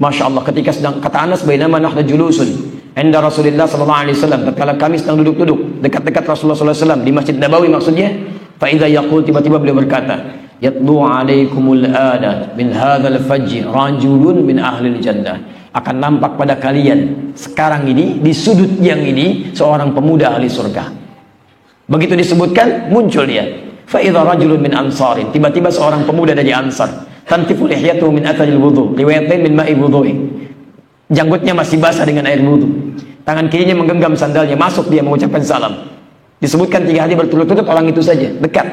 Masya Allah, ketika sedang kata Anas, bainama nahnu julusun inda Rasulullah sallallahu alaihi wasallam, tatkala kami sedang duduk-duduk dekat-dekat Rasulullah sallallahu alaihi wasallam di Masjid Nabawi maksudnya, fa idza yaqul, tiba-tiba beliau berkata, yatlu alaikumul ada min hadzal fajr rajulun min ahlil jannah. Akan nampak pada kalian sekarang ini di sudut yang ini seorang pemuda ahli surga. Begitu disebutkan, muncul dia. Fa idza rajulun min ansarin, tiba-tiba seorang pemuda dari Ansar. Tantifu lihyatuhu min atharil wudu, riwayat lain min ma'i wudu'i. Janggutnya masih basah dengan air wudu. Tangan kirinya menggenggam sandalnya, masuk dia mengucapkan salam. Disebutkan 3 hari berturut-turut orang itu saja, dekat.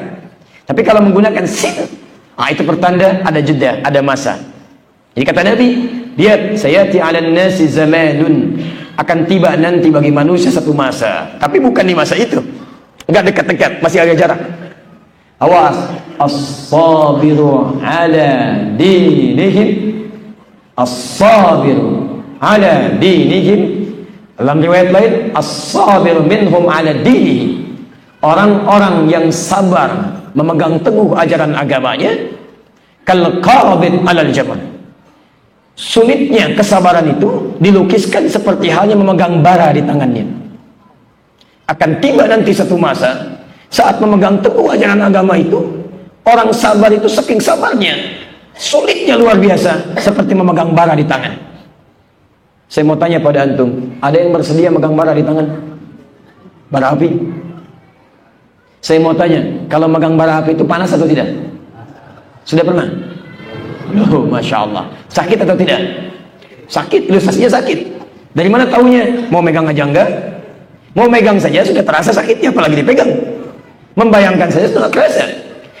Tapi kalau menggunakan sin, itu pertanda ada jeda, ada masa. Jadi kata Nabi, lihat, sayati 'alan nasi zamanun, akan tiba nanti bagi manusia satu masa, tapi bukan di masa itu. Enggak dekat-dekat, masih agak jarak. Awas, as-sabiru ala dinihim, as-sabiru ala dinihim. Dalam riwayat lain, as-sabiru minhum ala dinihi. Orang-orang yang sabar memegang teguh ajaran agamanya, kal qabid alal jamal. Sulitnya kesabaran itu dilukiskan seperti halnya memegang bara di tangannya. Akan tiba nanti satu masa saat memegang teguh ajaran agama itu, orang sabar itu saking sabarnya, sulitnya luar biasa, seperti memegang bara di tangan. Saya mau tanya pada antum, ada yang bersedia memegang bara di tangan? Bara api? Saya mau tanya, kalau memegang bara api itu panas atau tidak? Sudah pernah? Oh, Masya Allah. Sakit atau tidak? Sakit, ilustrasinya sakit. Dari mana taunya? Mau megang aja enggak? Mau megang saja sudah terasa sakitnya, apalagi dipegang. Membayangkan saja sudah terasa.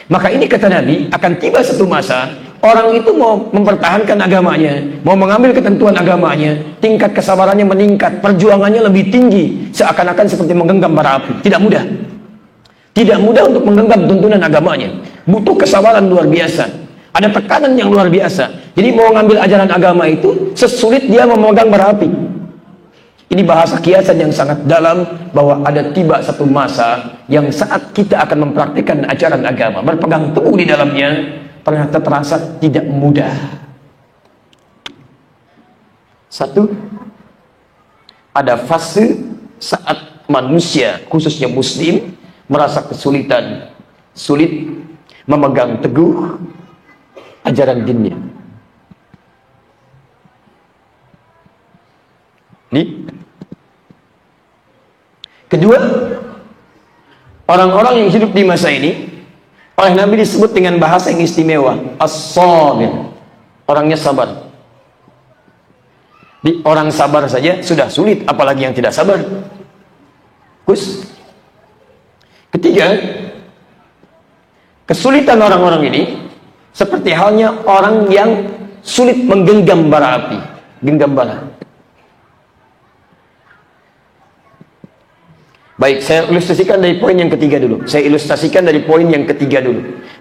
Maka ini kata Nabi, akan tiba satu masa, orang itu mau mempertahankan agamanya, mau mengambil ketentuan agamanya, tingkat kesabarannya meningkat, perjuangannya lebih tinggi, seakan-akan seperti menggenggam bara api. Tidak mudah. Tidak mudah untuk menggenggam tuntunan agamanya. Butuh kesabaran luar biasa. Ada tekanan yang luar biasa. Jadi mau mengambil ajaran agama itu, sesulit dia memegang bara api. Ini bahasa kiasan yang sangat dalam, bahwa ada tiba satu masa yang saat kita akan mempraktikkan ajaran agama, berpegang teguh di dalamnya, ternyata terasa tidak mudah. Satu, ada fase saat manusia, khususnya muslim, merasa kesulitan, sulit memegang teguh ajaran dinnya. Ini. Kedua, orang-orang yang hidup di masa ini oleh Nabi disebut dengan bahasa yang istimewa, as-sabir. Orangnya sabar. Di orang sabar saja sudah sulit, apalagi yang tidak sabar. Ketiga, kesulitan orang-orang ini seperti halnya orang yang sulit menggenggam bara api, genggam bara. Baik, saya ilustrasikan dari poin yang ketiga dulu.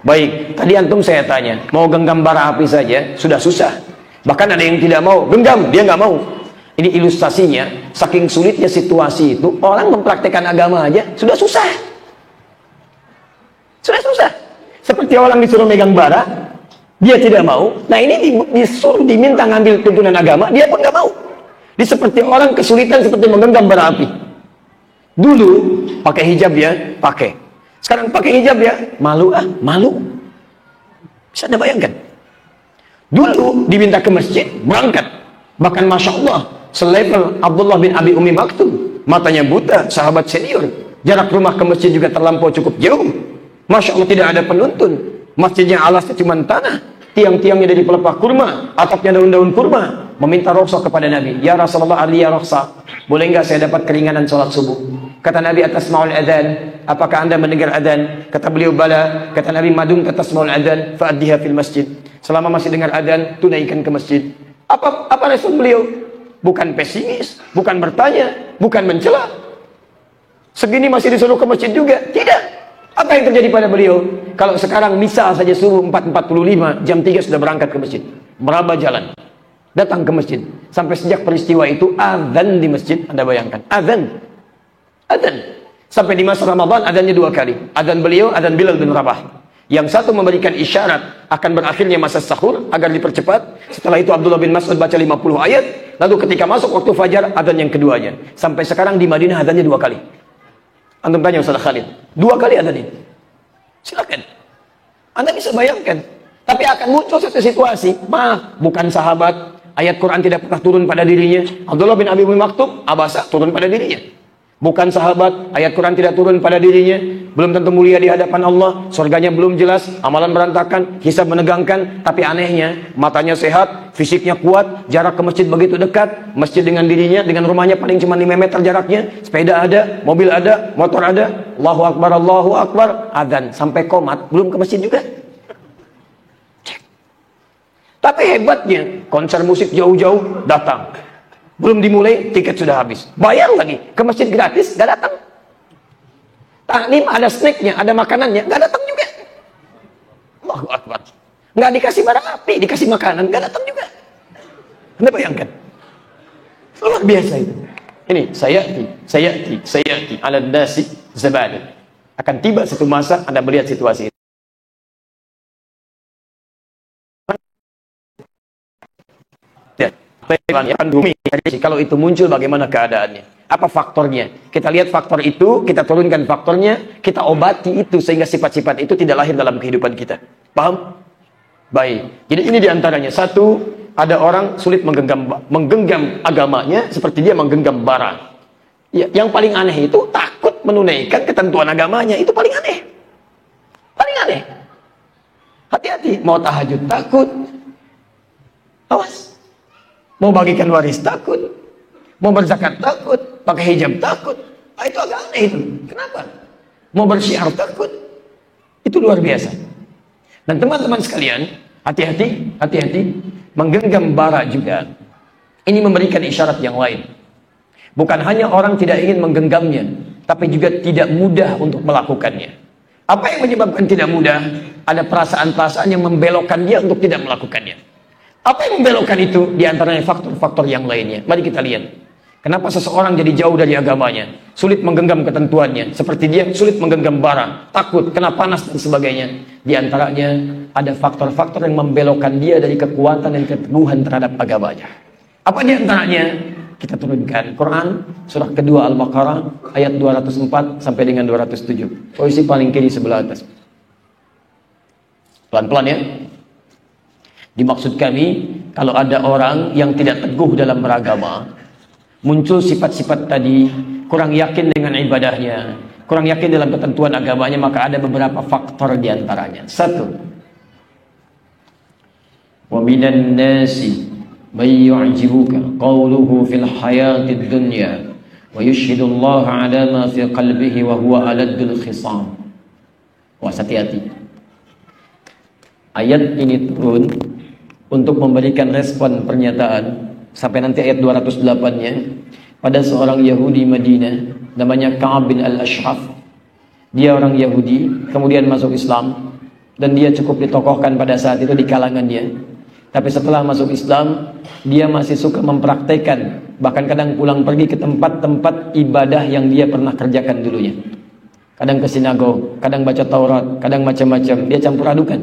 Baik, tadi antum saya tanya, mau genggam bara api saja sudah susah. Bahkan ada yang tidak mau genggam, dia nggak mau. Ini ilustrasinya, saking sulitnya situasi itu, orang mempraktekkan agama aja sudah susah. Sudah susah. Seperti orang disuruh megang bara, dia tidak mau. Nah ini disuruh diminta ngambil tuntunan agama, dia pun nggak mau. Ini seperti orang kesulitan seperti menggenggam bara api. Dulu pakai hijab ya, pakai. Sekarang pakai hijab ya, malu malu. Bisa Anda bayangkan? Dulu diminta ke masjid, berangkat. Bahkan Masya Allah, selevel Abdullah bin Abi Umi Maktum, matanya buta, sahabat senior. Jarak rumah ke masjid juga terlampau cukup jauh. Masya Allah, tidak ada penuntun. Masjidnya alasnya cuma tanah, tiang-tiangnya dari pelepah kurma, atapnya daun-daun kurma. Meminta rukhsah kepada Nabi, ya Rasulullah, ya rukhsah, boleh enggak saya dapat keringanan sholat subuh? Kata Nabi, atasma'ul adhan, apakah anda mendengar adhan? Kata beliau, bala. Kata Nabi, madum atasma'ul adhan fa'addiha fil masjid. Selama masih dengar adhan, tunaikan ke masjid. Apa respon beliau? Bukan pesimis, bukan bertanya, bukan mencela. Segini masih disuruh ke masjid juga? Tidak. Apa yang terjadi pada beliau? Kalau sekarang misal saja subuh 4.45, jam 3 sudah berangkat ke masjid, meraba jalan, datang ke masjid. Sampai sejak peristiwa itu azan di masjid, Anda bayangkan, azan. Sampai di masa Ramadan azannya 2 kali. Azan beliau, azan Bilal bin Rabah. Yang satu memberikan isyarat akan berakhirnya masa sahur agar dipercepat. Setelah itu Abdullah bin Mas'ud baca 50 ayat. Lalu ketika masuk waktu fajar, azan yang keduanya. Sampai sekarang di Madinah azannya 2 kali. Antum tanya Ustaz Khalid, 2 kali azannya. Silakan. Anda bisa bayangkan. Tapi akan muncul satu situasi, maaf, bukan sahabat, ayat Quran tidak pernah turun pada dirinya. Abdullah bin Abi Maktum, abasa turun pada dirinya. Bukan sahabat, ayat Quran tidak turun pada dirinya, belum tentu mulia di hadapan Allah, surganya belum jelas, amalan berantakan, hisab menegangkan, tapi anehnya, matanya sehat, fisiknya kuat, jarak ke masjid begitu dekat, masjid dengan dirinya, dengan rumahnya paling cuma 5 meter jaraknya, sepeda ada, mobil ada, motor ada, Allahu Akbar, adzan, sampai qomat, belum ke masjid juga. Cek. Tapi hebatnya, konser musik jauh-jauh, datang. Belum dimulai, tiket sudah habis. Bayar lagi, ke masjid gratis, gak datang. Taklim ada snacknya, ada makanannya, gak datang juga. Allahu Akbar. Gak dikasih bara api, dikasih makanan, gak datang juga. Anda bayangkan. Luar biasa itu. Ini, sayati, ala nasi zabadan. Akan tiba satu masa, Anda melihat situasi itu. Kalau itu muncul bagaimana keadaannya? Apa faktornya? Kita lihat faktor itu, kita turunkan faktornya, kita obati itu sehingga sifat-sifat itu tidak lahir dalam kehidupan kita. Paham? Baik. Jadi ini diantaranya. Satu, ada orang sulit menggenggam agamanya seperti dia menggenggam bara. Ya, yang paling aneh itu takut menunaikan ketentuan agamanya. Itu paling aneh. Paling aneh. Hati-hati. Mau tahajud takut. Awas. Mau bagikan waris takut, mau berzakat takut, pakai hijab takut. Itu agak aneh itu. Kenapa? Mau bersyiar takut. Itu luar biasa. Dan teman-teman sekalian, hati-hati, menggenggam bara juga. Ini memberikan isyarat yang lain. Bukan hanya orang tidak ingin menggenggamnya, tapi juga tidak mudah untuk melakukannya. Apa yang menyebabkan tidak mudah? Ada perasaan-perasaan yang membelokkan dia untuk tidak melakukannya. Apa yang membelokkan itu? Di antaranya faktor-faktor yang lainnya. Mari kita lihat. Kenapa seseorang jadi jauh dari agamanya, sulit menggenggam ketentuannya, seperti dia sulit menggenggam bara, takut, kena panas dan sebagainya. Di antaranya ada faktor-faktor yang membelokkan dia dari kekuatan dan keteguhan terhadap agamanya. Apa di antaranya? Kita turunkan Quran surah kedua Al-Baqarah ayat 204 sampai dengan 207. Posisi paling kiri sebelah atas. Pelan-pelan ya. Dimaksud kami, kalau ada orang yang tidak teguh dalam beragama, muncul sifat-sifat tadi, kurang yakin dengan ibadahnya, kurang yakin dalam ketentuan agamanya, maka ada beberapa faktor di antaranya. Satu, wa minan nasi may yu'jibuka qawluhu fil hayatid dunya wa yushhidullaha ala ma fi qalbihi wa huwa aladdul khisam. Wah, hati-hati. Ayat ini turun untuk memberikan respon pernyataan sampai nanti ayat 208-nya pada seorang Yahudi Madinah namanya Ka'ab bin Al-Ashraf. Dia orang Yahudi, kemudian masuk Islam, dan dia cukup ditokohkan pada saat itu di kalangan dia. Tapi setelah masuk Islam, dia masih suka mempraktekkan, bahkan kadang pulang pergi ke tempat-tempat ibadah yang dia pernah kerjakan dulunya. Kadang ke sinagog, kadang baca Taurat, kadang macam-macam, dia campur adukan.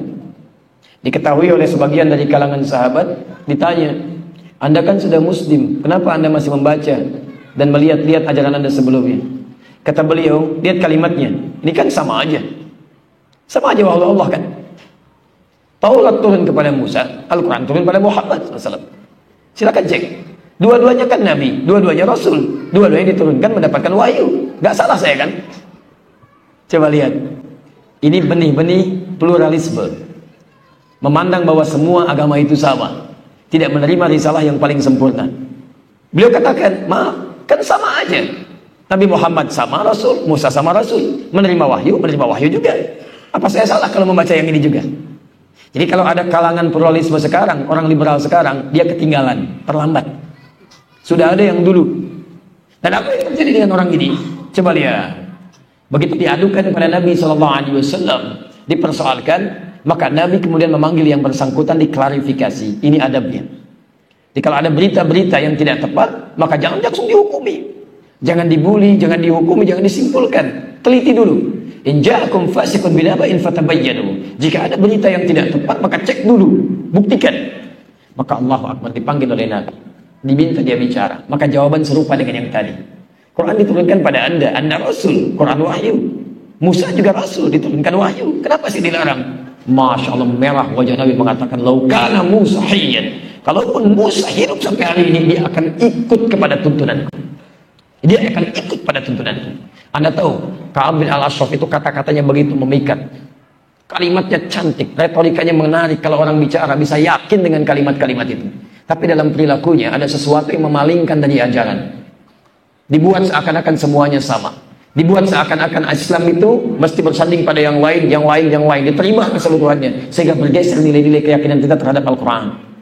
Diketahui oleh sebagian dari kalangan sahabat, ditanya, Anda kan sudah muslim, kenapa Anda masih membaca dan melihat-lihat ajaran Anda sebelumnya? Kata beliau, lihat kalimatnya, ini kan sama aja. Sama aja wahai Allah kan. Taurat turun kepada Musa, Al-Quran turun pada Muhammad SAW. Silakan cek. Dua-duanya kan Nabi, dua-duanya Rasul, dua-duanya diturunkan mendapatkan wahyu. Gak salah saya kan? Coba lihat. Ini benih-benih pluralisme. Memandang bahwa semua agama itu sama, tidak menerima risalah yang paling sempurna. Beliau katakan, maaf, kan sama aja. Nabi Muhammad sama Rasul, Musa sama Rasul, menerima wahyu juga. Apa saya salah kalau membaca yang ini juga? Jadi kalau ada kalangan pluralisme sekarang, orang liberal sekarang, dia ketinggalan, terlambat. Sudah ada yang dulu. Dan apa yang terjadi dengan orang ini? Coba lihat. Begitu diadukan kepada Nabi SAW, dipersoalkan, maka Nabi kemudian memanggil yang bersangkutan, diklarifikasi. Ini adabnya. Jadi kalau ada berita-berita yang tidak tepat, maka jangan langsung dihukumi. Jangan dibully, jangan dihukumi, jangan disimpulkan. Teliti dulu. In ja'akum fasiqun binaba'in fatabayyanu. Jika ada berita yang tidak tepat, maka cek dulu, buktikan. Maka Allahu Akbar, dipanggil oleh Nabi. Diminta dia bicara. Maka jawaban serupa dengan yang tadi. Quran diturunkan pada Anda Rasul, Quran wahyu. Musa juga Rasul, diturunkan wahyu. Kenapa sih dilarang? Masya Allah, merah wajah Nabi mengatakan, laukana Musa hayyan, kalaupun Musa hidup sampai hari ini, dia akan ikut kepada tuntunanku. Dia akan ikut pada tuntunanku. Anda tahu, Ka'ab bin Al-Ashraf itu kata-katanya begitu memikat. Kalimatnya cantik, retorikanya menarik. Kalau orang bicara bisa yakin dengan kalimat-kalimat itu. Tapi dalam perilakunya ada sesuatu yang memalingkan dari ajaran. Dibuat seakan-akan semuanya sama. Dibuat seakan-akan Islam itu mesti bersanding pada yang lain, diterima keseluruhannya, sehingga bergeser nilai-nilai keyakinan kita terhadap Al-Quran.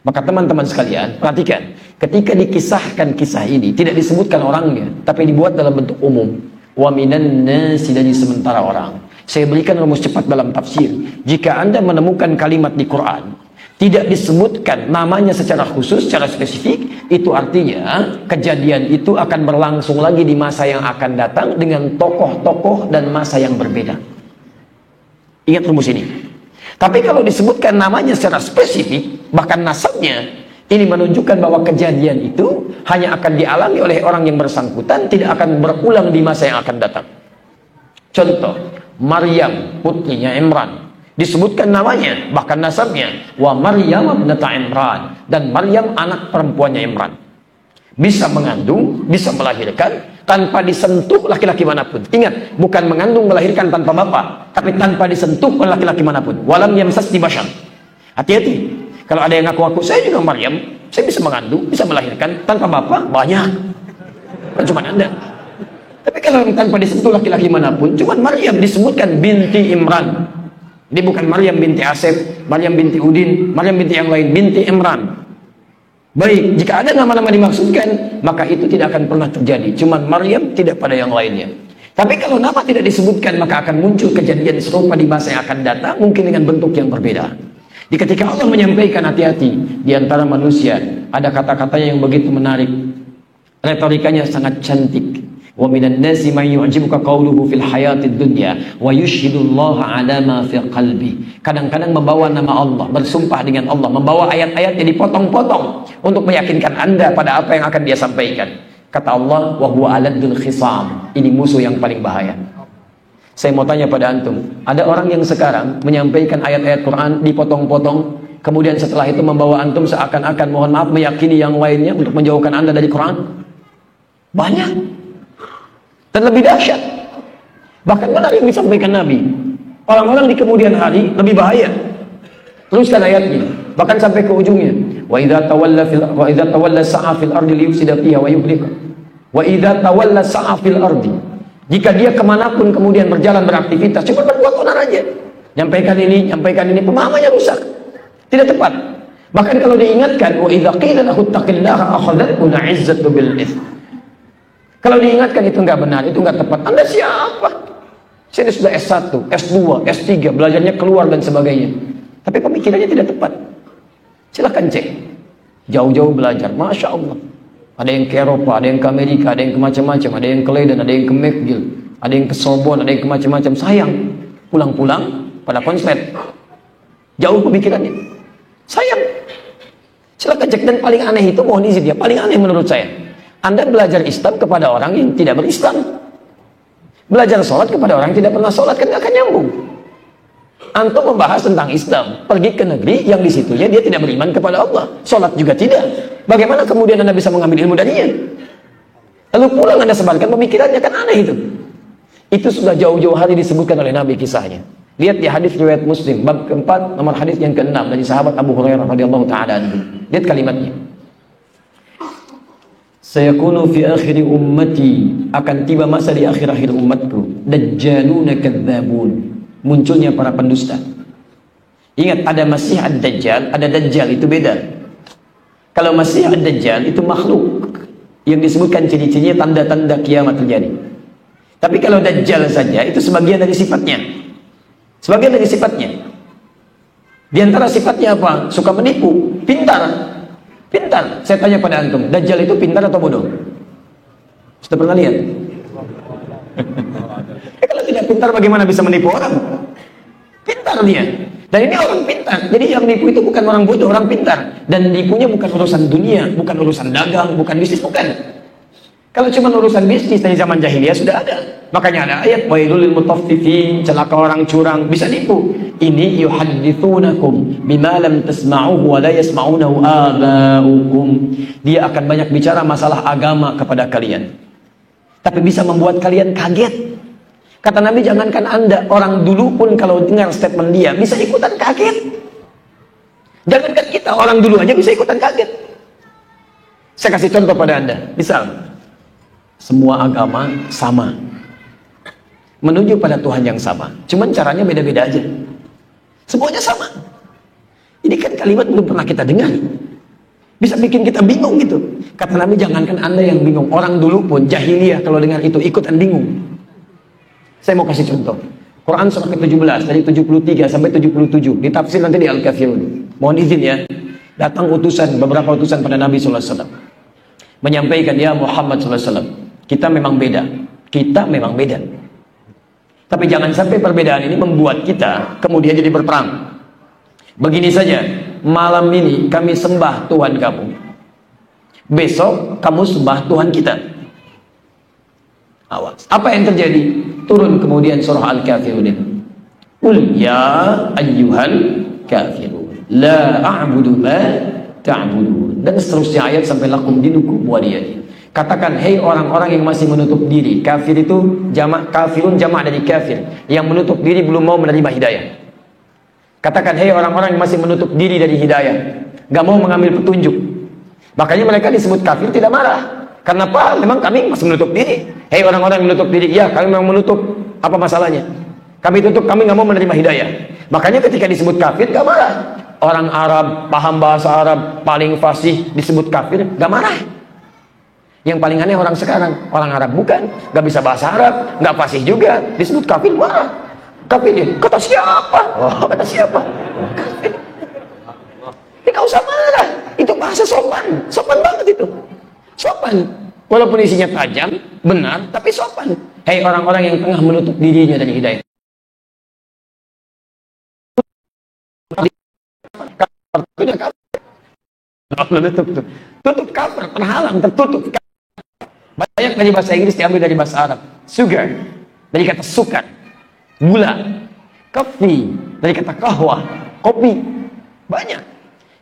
Maka teman-teman sekalian, perhatikan, ketika dikisahkan kisah ini, tidak disebutkan orangnya, tapi dibuat dalam bentuk umum. Wa minan nasi, dari sementara orang. Saya berikan rumus cepat dalam tafsir. Jika Anda menemukan kalimat di Quran, tidak disebutkan namanya secara khusus, secara spesifik, itu artinya kejadian itu akan berlangsung lagi di masa yang akan datang dengan tokoh-tokoh dan masa yang berbeda. Ingat rumus ini. Tapi kalau disebutkan namanya secara spesifik, bahkan nasabnya, ini menunjukkan bahwa kejadian itu hanya akan dialami oleh orang yang bersangkutan, tidak akan berulang di masa yang akan datang. Contoh, Maryam, putrinya Imran. Disebutkan namanya, bahkan nasabnya, wa Maryam ibnata Imran, dan Maryam anak perempuannya Imran. Bisa mengandung, bisa melahirkan tanpa disentuh laki-laki manapun. Ingat, bukan mengandung melahirkan tanpa bapak, tapi tanpa disentuh oleh laki-laki manapun. Walam yamsasni bashar. Hati-hati. Kalau ada yang ngaku-ngaku, saya juga Maryam, saya bisa mengandung, bisa melahirkan tanpa bapak, banyak. Bukan cuma Anda. Tapi kalau tanpa disentuh laki-laki manapun, cuma Maryam disebutkan binti Imran. Ini bukan Maryam binti Asep, Maryam binti Udin, Maryam binti yang lain, binti Imran. Baik, jika ada nama-nama dimaksudkan, maka itu tidak akan pernah terjadi. Cuman Maryam, tidak pada yang lainnya. Tapi kalau nama tidak disebutkan, maka akan muncul kejadian serupa di masa yang akan datang, mungkin dengan bentuk yang berbeda. Di ketika Allah menyampaikan hati-hati, di antara manusia ada kata-katanya yang begitu menarik. retorikanya sangat cantik. Wa minan nasi may yu'jibuka qawluhu fil hayatid dunya wa yushhidullaha 'ala ma fi qalbi. Kadang-kadang membawa nama Allah, bersumpah dengan Allah, membawa ayat-ayat yang dipotong-potong untuk meyakinkan Anda pada apa yang akan dia sampaikan. Kata Allah, wa huwa aladul khisam. Ini musuh yang paling bahaya. Saya mau tanya pada antum, ada orang yang sekarang menyampaikan ayat-ayat Quran dipotong-potong, kemudian setelah itu membawa antum seakan-akan, mohon maaf, meyakini yang lainnya untuk menjauhkan Anda dari Quran? Banyak. Dan lebih dahsyat, bahkan benar yang disampaikan Nabi, orang-orang di kemudian hari lebih bahaya. Teruskan ayatnya, bahkan sampai ke ujungnya, wa idza tawalla sa'a fil ardi liyufsida fiha wa yuhlika, wa idza tawalla sa'a fil ardi, jika dia kemanapun kemudian berjalan beraktivitas, cuma berbuat onar aja, nyampaikan ini, pemahamannya rusak, tidak tepat. Bahkan kalau diingatkan, wa idza qila lahu taqillaha akhadhathu 'izzatu bil its. Kalau diingatkan itu enggak benar, itu enggak tepat. Anda siapa? Saya sudah S1, S2, S3, belajarnya keluar dan sebagainya. Tapi pemikirannya tidak tepat. Silahkan cek. Jauh-jauh belajar, Masya Allah. Ada yang ke Eropa, ada yang ke Amerika, ada yang ke macam-macam, ada yang ke Leiden, ada yang ke McGill, ada yang ke Sorbonne, ada yang ke macam-macam. Sayang, pulang-pulang pada konslet. Jauh pemikirannya. Sayang. Silahkan cek. Dan paling aneh itu, mohon izin ya, paling aneh menurut saya, Anda belajar Islam kepada orang yang tidak berislam. Belajar sholat kepada orang yang tidak pernah sholat, kan gak akan nyambung. Antum membahas tentang Islam, pergi ke negeri yang disitunya dia tidak beriman kepada Allah, sholat juga tidak. Bagaimana kemudian Anda bisa mengambil ilmu darinya? Lalu pulang Anda sebarkan pemikirannya, kan aneh itu. Itu sudah jauh-jauh hari disebutkan oleh Nabi kisahnya. Lihat di hadis riwayat Muslim, bab keempat, nomor hadis yang ke-6 dari sahabat Abu Hurairah radhiyallahu taala anhu. Lihat kalimatnya. Sayakunu fi akhiri ummati, akan tiba masa di akhir-akhir umatku, dajjaluna kadzabun, munculnya para pendusta. Ingat, ada Masih ad-Dajjal, ada Dajjal, itu beda. Kalau Masih ad-Dajjal itu makhluk yang disebutkan ciri-cirinya tanda-tanda kiamat terjadi. Tapi kalau Dajjal saja itu sebagian dari sifatnya. Sebagian dari sifatnya. Di antara sifatnya apa? Suka menipu, pintar. Pintar. Saya tanya pada antum, Dajjal itu pintar atau bodoh? Sudah pernah lihat? Kalau tidak pintar bagaimana bisa menipu orang? Pintar dia. Dan ini orang pintar. Jadi yang nipu itu bukan orang bodoh, orang pintar. Dan nipunya bukan urusan dunia, bukan urusan dagang, bukan bisnis, bukan. Kalau cuma urusan bisnis dari zaman jahiliyah sudah ada. Makanya ada ayat wailul lil mutaffifin, celaka orang curang, bisa nipu. Ini yuhadditsunakum bima lam tasma'uhu wa la yasma'unahu aba'ukum. Dia akan banyak bicara masalah agama kepada kalian, tapi bisa membuat kalian kaget. Kata Nabi, jangankan Anda, orang dulu pun kalau dengar statement dia bisa ikutan kaget. Jangankan kita, orang dulu aja bisa ikutan kaget. Saya kasih contoh pada Anda. Misal, semua agama sama, menuju pada Tuhan yang sama, cuman caranya beda-beda aja. Semuanya sama. Ini kan kalimat belum pernah kita dengar, bisa bikin kita bingung gitu. Kata Nabi, jangankan Anda yang bingung, orang dulu pun jahiliyah kalau dengar itu ikutan bingung. Saya mau kasih contoh. Quran surah ke-17 dari 73 sampai 77, ditafsir nanti di Al-Kafirun. Mohon izin ya, datang beberapa utusan pada Nabi sallallahu alaihi wasallam, menyampaikan, ya Muhammad sallallahu alaihi wasallam, kita memang beda. Kita memang beda. Tapi jangan sampai perbedaan ini membuat kita kemudian jadi berperang. Begini saja, malam ini kami sembah Tuhan kamu, besok kamu sembah Tuhan kita. Awas. Apa yang terjadi? Turun kemudian surah Al-Kafirun. Qul ya ayyuhal kafirun la a'budu ma ta'budun. Dan seterusnya ayat sampai lakum dinukum waliyadin. Katakan, hei orang-orang yang masih menutup diri. Kafir itu jamak, kafirun jamak dari kafir, yang menutup diri belum mau menerima hidayah. Katakan, hei orang-orang yang masih menutup diri dari hidayah, gak mau mengambil petunjuk. Makanya mereka disebut kafir tidak marah. Karena apa? Memang kami masih menutup diri. Hei orang-orang yang menutup diri, ya kami memang menutup. Apa masalahnya? Kami tutup, kami gak mau menerima hidayah. Makanya ketika disebut kafir gak marah. Orang Arab, paham bahasa Arab, paling fasih disebut kafir, gak marah. Yang paling aneh orang sekarang, orang Arab bukan, gak bisa bahasa Arab, gak fasih juga, disebut kafir, marah. Kafir dia, kata siapa? Oh, kata siapa? Kafir. Ini gak usah marah, itu bahasa sopan, sopan banget itu. Sopan. Walaupun isinya tajam, benar, tapi sopan. Hei orang-orang yang tengah menutup dirinya dari hidayah. Tutup cover, terhalang, tertutup. Banyak dari bahasa Inggris diambil dari bahasa Arab. Sugar, dari kata sukar. Gula, kopi, dari kata kahwa, kopi. Banyak.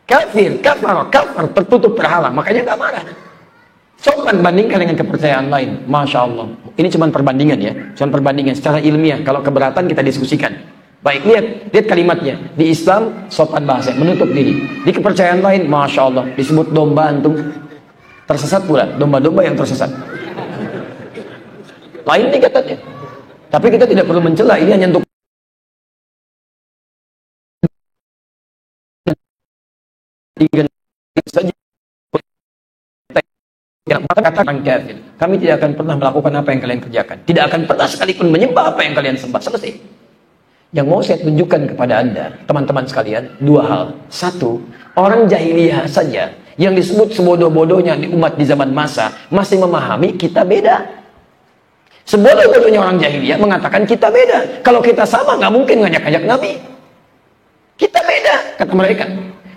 Kafir, kafar, tertutup, terhalang. Makanya nggak marah. Sopan bandingkan dengan kepercayaan lain. Masya Allah. Ini cuma perbandingan ya. Cuma perbandingan secara ilmiah. Kalau keberatan kita diskusikan. Baik, lihat kalimatnya. Di Islam, sopan bahasa, menutup diri. Di kepercayaan lain, Masya Allah, disebut domba antum. Tersesat pula, domba-domba yang tersesat. Lain tingkatannya. Tapi kita tidak perlu mencela, ini hanya untuk saja. Katakan kafir. Kami tidak akan pernah melakukan apa yang kalian kerjakan. Tidak akan pernah sekalipun menyembah apa yang kalian sembah. Selesai. Yang mau saya tunjukkan kepada Anda, teman-teman sekalian, dua hal. Satu, orang jahiliyah saja yang disebut sebodoh-bodohnya di umat di zaman masa masih memahami kita beda. Sebodoh-bodohnya orang jahiliyah mengatakan kita beda. Kalau kita sama, nggak mungkin ngajak-ngajak Nabi. Kita beda, kata mereka.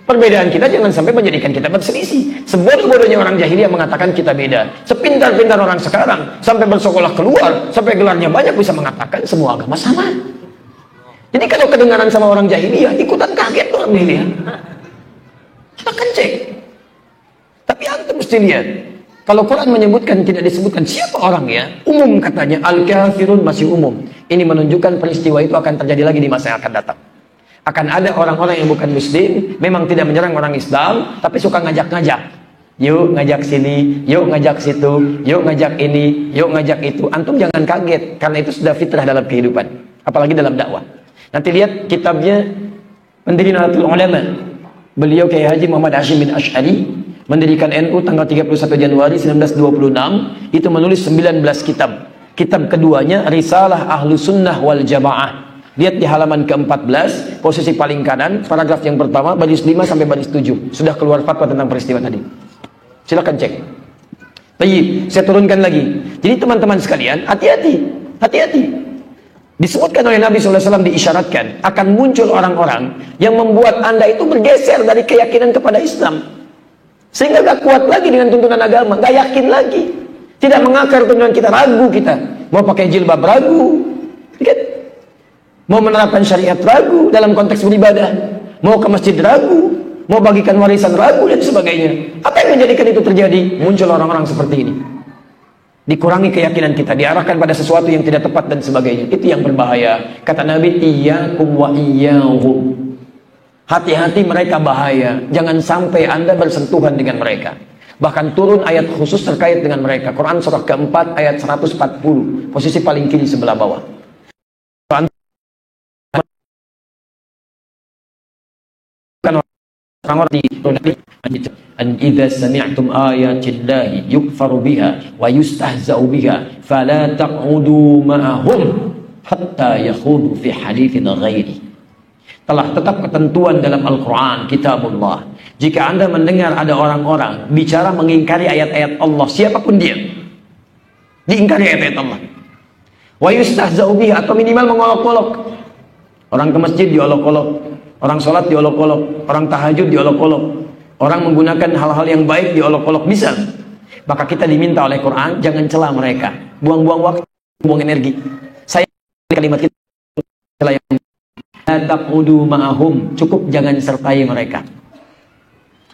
Perbedaan kita jangan sampai menjadikan kita berselisih. Sebodoh-bodohnya orang jahiliyah mengatakan kita beda. Sepintar-pintar orang sekarang, sampai bersekolah keluar, sampai gelarnya banyak, bisa mengatakan semua agama sama. Jadi kalau kedengaran sama orang jahiliyah, ikutan kaget orang jahiliyah. Kita kan cek. Tapi antum mesti lihat. Kalau Quran menyebutkan, tidak disebutkan siapa orangnya, umum katanya, al-kafirun masih umum. Ini menunjukkan peristiwa itu akan terjadi lagi di masa yang akan datang. Akan ada orang-orang yang bukan muslim, memang tidak menyerang orang Islam, tapi suka ngajak-ngajak. Yuk ngajak sini, yuk ngajak situ, yuk ngajak ini, yuk ngajak itu. Antum jangan kaget, karena itu sudah fitrah dalam kehidupan. Apalagi dalam dakwah. Nanti lihat kitabnya pendiri Nahdlatul Ulama. Beliau Kiai Haji Muhammad Hashim bin Asy'ari mendirikan NU tanggal 31 Januari 1926. Itu menulis 19 kitab. Kitab keduanya Risalah Ahlu Sunnah wal Jamaah. Lihat di halaman ke-14, posisi paling kanan, paragraf yang pertama, baris 5 sampai baris 7. Sudah keluar fatwa tentang peristiwa tadi. Silakan cek. Baik, saya turunkan lagi. Jadi teman-teman sekalian, hati-hati. Hati-hati. Disebutkan oleh Nabi SAW, diisyaratkan akan muncul orang-orang yang membuat Anda itu bergeser dari keyakinan kepada Islam. Sehingga gak kuat lagi dengan tuntunan agama, gak yakin lagi. Tidak mengakar tuntunan kita, ragu kita. Mau pakai jilbab ragu. Mau menerapkan syariat ragu dalam konteks beribadah. Mau ke masjid ragu. Mau bagikan warisan ragu dan sebagainya. Apa yang menjadikan itu terjadi? Muncul orang-orang seperti ini. Dikurangi keyakinan kita, diarahkan pada sesuatu yang tidak tepat dan sebagainya. Itu yang berbahaya. Kata Nabi, iyyakum wa iyyahum. Hati-hati, mereka bahaya. Jangan sampai Anda bersentuhan dengan mereka. Bahkan turun ayat khusus terkait dengan mereka. Quran surah keempat ayat 140. Posisi paling kiri sebelah bawah. An idza sami'tum ayatillahi yukfaru biha wa yustahza'u biha fala taq'udu ma'ahum hatta yakhudu fi haditsin ghairi. Telah tetap ketentuan dalam Al-Quran, kitabullah. Jika Anda mendengar ada orang-orang bicara mengingkari ayat-ayat Allah, siapapun dia, diingkari ayat-ayat Allah, wa yustahza'u biha, atau minimal mengolok-olok. Orang ke masjid diolok-olok, orang sholat diolok-olok, orang tahajud diolok-olok, orang menggunakan hal-hal yang baik diolok-olok, bisa. Maka kita diminta oleh Quran, jangan cela mereka, buang-buang waktu, buang energi. Saya kalimat kita taqudu ma'ahum, cukup jangan sertai mereka.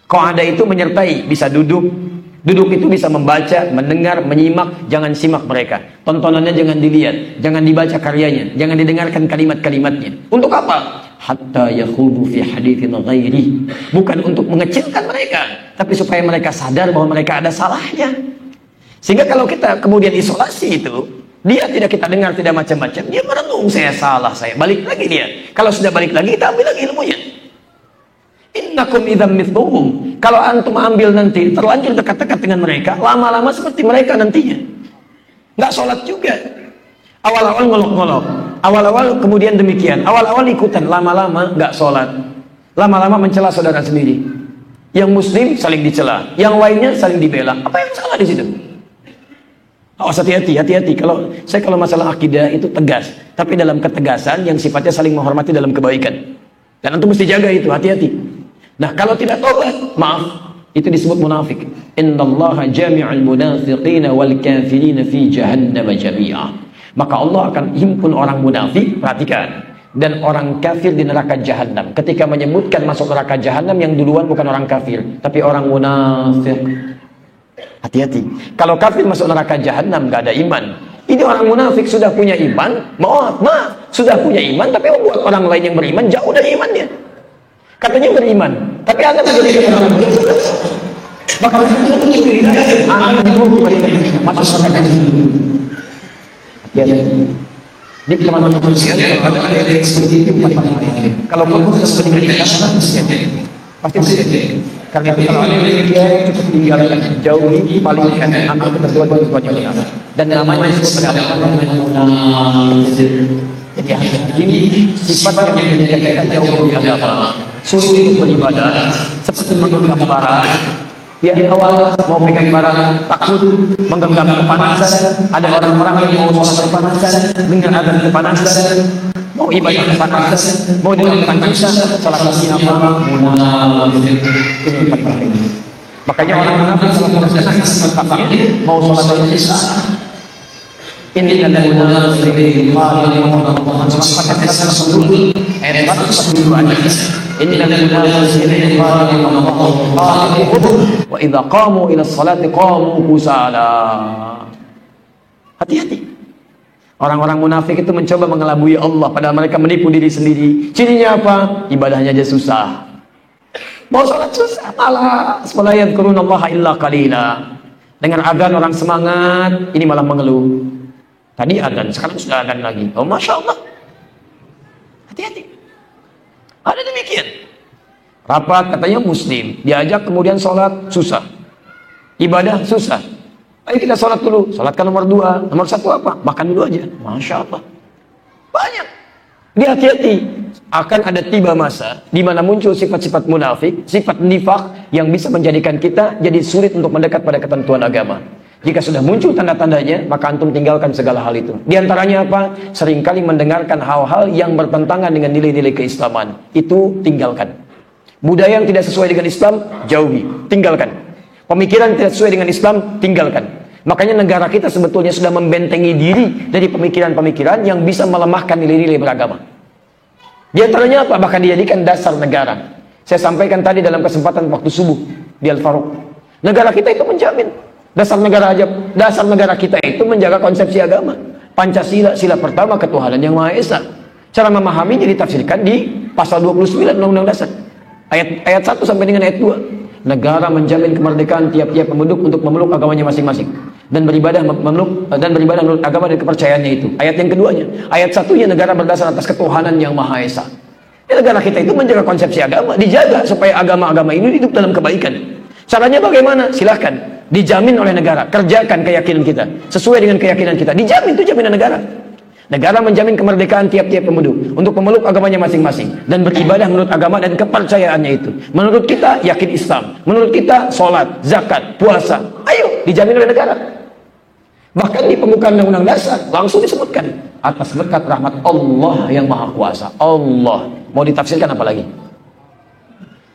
Qa'ada itu menyertai, bisa duduk. Duduk itu bisa membaca, mendengar, menyimak, jangan simak mereka. Tontonannya jangan dilihat, jangan dibaca karyanya, jangan didengarkan kalimat-kalimatnya. Untuk apa? Hatta yakhudu fi haditsin ghairi. Bukan untuk mengecilkan mereka, tapi supaya mereka sadar bahwa mereka ada salahnya. Sehingga kalau kita kemudian isolasi itu, dia tidak kita dengar, tidak macam-macam, dia merenung, saya salah, saya balik lagi dia. Kalau sudah balik lagi, kita ambil lagi ilmunya. Innakum idzam mithluhum. Kalau antum ambil nanti, terlanjur dekat-dekat dengan mereka, lama-lama seperti mereka nantinya. Nggak sholat juga. Awal-awal ngolok-ngolok, awal-awal kemudian demikian, awal-awal ikutan, lama-lama nggak sholat, lama-lama mencela saudara sendiri. Yang muslim saling dicela, yang lainnya saling dibela. Apa yang salah di situ? Awas, hati-hati, hati-hati. Kalau masalah akidah itu tegas, tapi dalam ketegasan yang sifatnya saling menghormati dalam kebaikan. Dan antum mesti jaga itu, hati-hati. Nah, kalau tidak tobat, maaf, itu disebut munafik. Innallaha jami'ul munafiqina wal kafirina fi jahannam jami'a. Maka Allah akan himpun orang munafik, perhatikan, dan orang kafir di neraka jahanam. Ketika menyebutkan masuk neraka jahanam, yang duluan bukan orang kafir, tapi orang munafik. Hati-hati. Kalau kafir masuk neraka jahanam gak ada iman. Ini orang munafik sudah punya iman, maaf, sudah punya iman, tapi membuat orang lain yang beriman jauh dari imannya. Katanya beriman, tapi akan menjadi orang munafik. Maka akan masuk neraka jahanam. Hati-hati. Ini teman-teman manusia, kalau ada yang seperti itu, kalau kamu sudah meninggalkan, pasti mesti. Karena itu kalau ada dia cukup tinggalkan, jauhi, palingkan, ambil ketentuan yang ada. Dan namanya disebut adalah munafik. Jadi ini sifat yang menjadikan kita jauh dari agama. Sulit untuk beribadah, seperti menggenggam barang. Di awal mau pegang barang, takut menggenggam kepanasan. Ada orang-orang yang mau sholat kepanasan, dengan azan kepanasan. Mau ibadah kepanasan, mau dilakukan dosa, salah satunya apa? Munafik. Ini paling penting. Makanya orang munafik salah satunya mau sholat dosa. Ini adalah munafik. Ayat 142. Ini adalah munafik. Wa idza qamu ila sholati qamu kusala. Hati-hati. Orang-orang munafik itu mencoba mengelabui Allah, padahal mereka menipu diri sendiri. Cirinya apa? Ibadahnya aja susah. Mau sholat susah, malas. Wala yadhkurunallaha illa qalila. Dengan adzan orang semangat, ini malah mengeluh. Tadi adzan, sekarang sudah adzan lagi. Oh, masya Allah. Hati-hati. Ada demikian. Rapat katanya muslim, diajak kemudian sholat susah. Ibadah susah. Ayo kita sholat dulu. Sholatkan nomor 2. Nomor 1 apa? Makan dulu aja. Masya Allah. Banyak. Dia hati-hati. Akan ada tiba masa di mana muncul sifat-sifat munafik, sifat nifak yang bisa menjadikan kita jadi sulit untuk mendekat pada ketentuan agama. Jika sudah muncul tanda-tandanya, maka antum tinggalkan segala hal itu. Di antaranya apa? Seringkali mendengarkan hal-hal yang bertentangan dengan nilai-nilai keislaman. Itu tinggalkan. Budaya yang tidak sesuai dengan Islam, jauhi. Tinggalkan. Pemikiran tidak sesuai dengan Islam, tinggalkan. Makanya negara kita sebetulnya sudah membentengi diri dari pemikiran-pemikiran yang bisa melemahkan nilai-nilai beragama. Di antaranya apa? Bahkan dijadikan dasar negara. Saya sampaikan tadi dalam kesempatan waktu subuh di Al-Faruq. Negara kita itu menjamin. Dasar negara kita itu menjaga konsepsi agama. Pancasila, sila pertama, ketuhanan yang Maha Esa. Cara memahaminya ditafsirkan di pasal 29 Undang-Undang Dasar. Ayat 1 sampai dengan ayat 2. Negara menjamin kemerdekaan tiap-tiap penduduk untuk memeluk agamanya masing-masing dan beribadah menurut agama dan kepercayaannya itu. Ayat yang keduanya, ayat 1-nya negara berdasar atas ketuhanan yang Maha Esa. Negara kita itu menjaga konsepsi agama, dijaga supaya agama-agama ini hidup dalam kebaikan. Caranya bagaimana? Silahkan, dijamin oleh negara. Kerjakan keyakinan kita sesuai dengan keyakinan kita. Dijamin, itu jaminan negara. Negara menjamin kemerdekaan tiap-tiap penduduk untuk memeluk agamanya masing-masing dan beribadah menurut agama dan kepercayaannya itu. Menurut kita yakin Islam, menurut kita sholat, zakat, puasa. Ayo, dijamin oleh negara. Bahkan di pembukaan Undang-Undang Dasar langsung disebutkan atas berkat rahmat Allah yang Maha Kuasa. Allah, mau ditafsirkan apa lagi?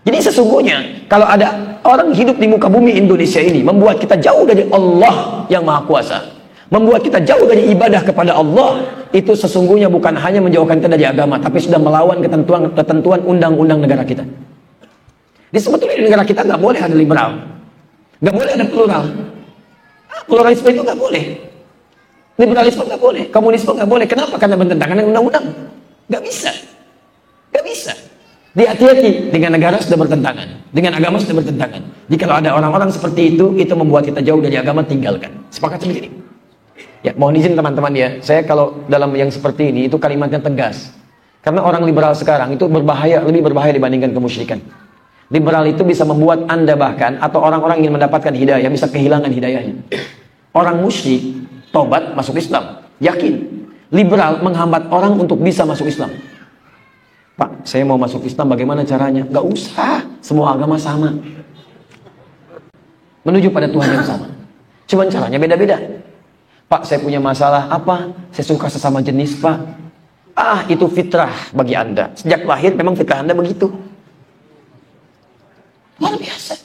Jadi sesungguhnya kalau ada orang hidup di muka bumi Indonesia ini membuat kita jauh dari Allah yang Maha Kuasa, membuat kita jauh dari ibadah kepada Allah, itu sesungguhnya bukan hanya menjauhkan kita dari agama, tapi sudah melawan ketentuan undang-undang negara kita. Di sebetulnya di negara kita nggak boleh ada liberal, nggak boleh ada plural. Pluralisme itu nggak boleh, liberalisme nggak boleh, komunisme nggak boleh. Kenapa? Karena bertentangan dengan undang-undang. Nggak bisa, nggak bisa. Hati-hati dengan negara sudah bertentangan, dengan agama sudah bertentangan. Jika ada orang-orang seperti itu membuat kita jauh dari agama, tinggalkan. Sepakat seperti ini? Ya, mohon izin teman-teman ya, saya kalau dalam yang seperti ini itu kalimatnya tegas. Karena orang liberal sekarang itu lebih berbahaya dibandingkan kemusyrikan. Liberal itu bisa membuat Anda bahkan atau orang-orang ingin mendapatkan hidayah bisa kehilangan hidayahnya. Orang musyrik tobat masuk Islam, yakin. Liberal menghambat orang untuk bisa masuk Islam. Pak, saya mau masuk Islam, bagaimana caranya? Gak usah, semua agama sama. Menuju pada Tuhan yang sama. Cuman caranya beda-beda. Pak, saya punya masalah. Apa? Saya suka sesama jenis, Pak. Ah, itu fitrah bagi Anda. Sejak lahir memang fitrah Anda begitu. Luar biasa.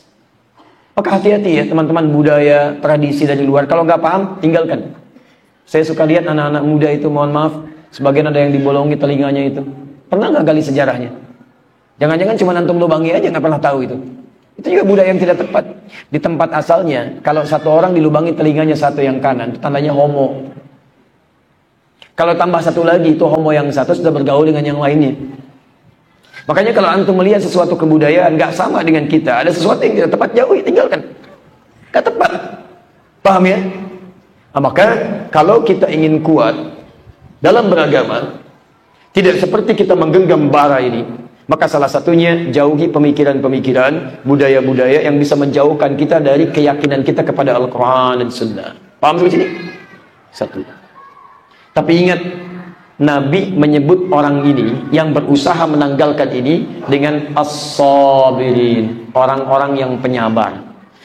Maka hati-hati ya teman-teman, budaya, tradisi dari luar. Kalau nggak paham, tinggalkan. Saya suka lihat anak-anak muda itu, mohon maaf, sebagian ada yang dibolongi telinganya itu. Pernah nggak gali sejarahnya? Jangan-jangan cuma antum lubangi aja, nggak pernah tahu itu. Itu juga budaya yang tidak tepat. Di tempat asalnya, kalau satu orang dilubangi telinganya satu yang kanan, itu tandanya homo. Kalau tambah satu lagi, itu homo yang satu sudah bergaul dengan yang lainnya. Makanya kalau antum melihat sesuatu kebudayaan nggak sama dengan kita, ada sesuatu yang tidak tepat, jauhi, tinggalkan. Nggak tepat. Paham ya? Nah, maka kalau kita ingin kuat dalam beragama, tidak seperti kita menggenggam bara ini, maka salah satunya jauhi pemikiran-pemikiran, budaya-budaya yang bisa menjauhkan kita dari keyakinan kita kepada Al-Quran dan Sunnah. Paham sampai sini? Satu. Tapi ingat, Nabi menyebut orang ini yang berusaha menanggalkan ini dengan as-sabirin, orang-orang yang penyabar.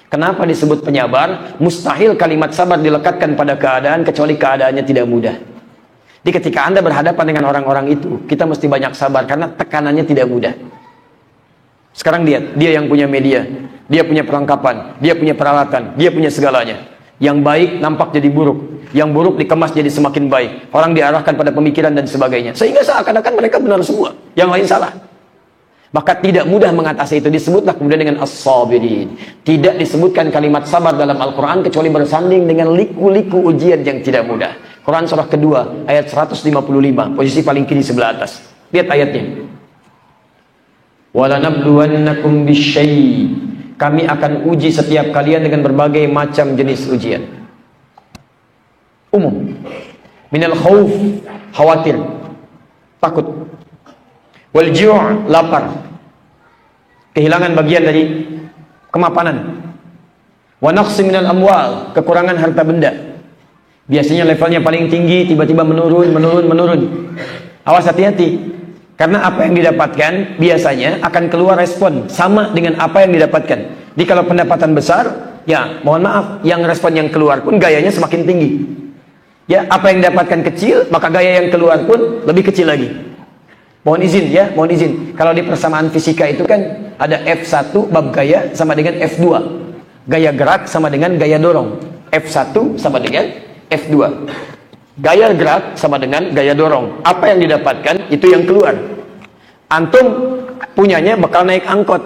Kenapa disebut penyabar? Mustahil kalimat sabar dilekatkan pada keadaan kecuali keadaannya tidak mudah. Jadi ketika Anda berhadapan dengan orang-orang itu, kita mesti banyak sabar karena tekanannya tidak mudah. Sekarang lihat, dia yang punya media, dia punya perlengkapan, dia punya peralatan, dia punya segalanya. Yang baik nampak jadi buruk, yang buruk dikemas jadi semakin baik. Orang diarahkan pada pemikiran dan sebagainya. Sehingga seakan-akan mereka benar semua, yang lain salah. Maka tidak mudah mengatasi itu. Disebutlah kemudian dengan as-sabirin. Tidak disebutkan kalimat sabar dalam Al-Quran kecuali bersanding dengan liku-liku ujian yang tidak mudah. Quran surah kedua ayat 155, posisi paling kiri sebelah atas. Lihat ayatnya. Walanabluwannakum bisyai'. Kami akan uji setiap kalian dengan berbagai macam jenis ujian. Umum. Minal khauf, khawatir, takut. Wal ju', lapar. Kehilangan bagian dari kemapanan. Wa naqsi minal amwal, kekurangan harta benda. Biasanya levelnya paling tinggi, tiba-tiba menurun. Awas, hati-hati. Karena apa yang didapatkan biasanya akan keluar respon sama dengan apa yang didapatkan. Jadi kalau pendapatan besar, ya mohon maaf, yang respon yang keluar pun gayanya semakin tinggi. Ya, apa yang didapatkan kecil, maka gaya yang keluar pun lebih kecil lagi. Mohon izin ya, mohon izin. Kalau di persamaan fisika itu kan ada F1 bab gaya sama dengan F2. Gaya gerak sama dengan gaya dorong. F1 sama dengan F2. Gaya gerak sama dengan gaya dorong. Apa yang didapatkan, itu yang keluar. Antum punyanya bakal naik angkot.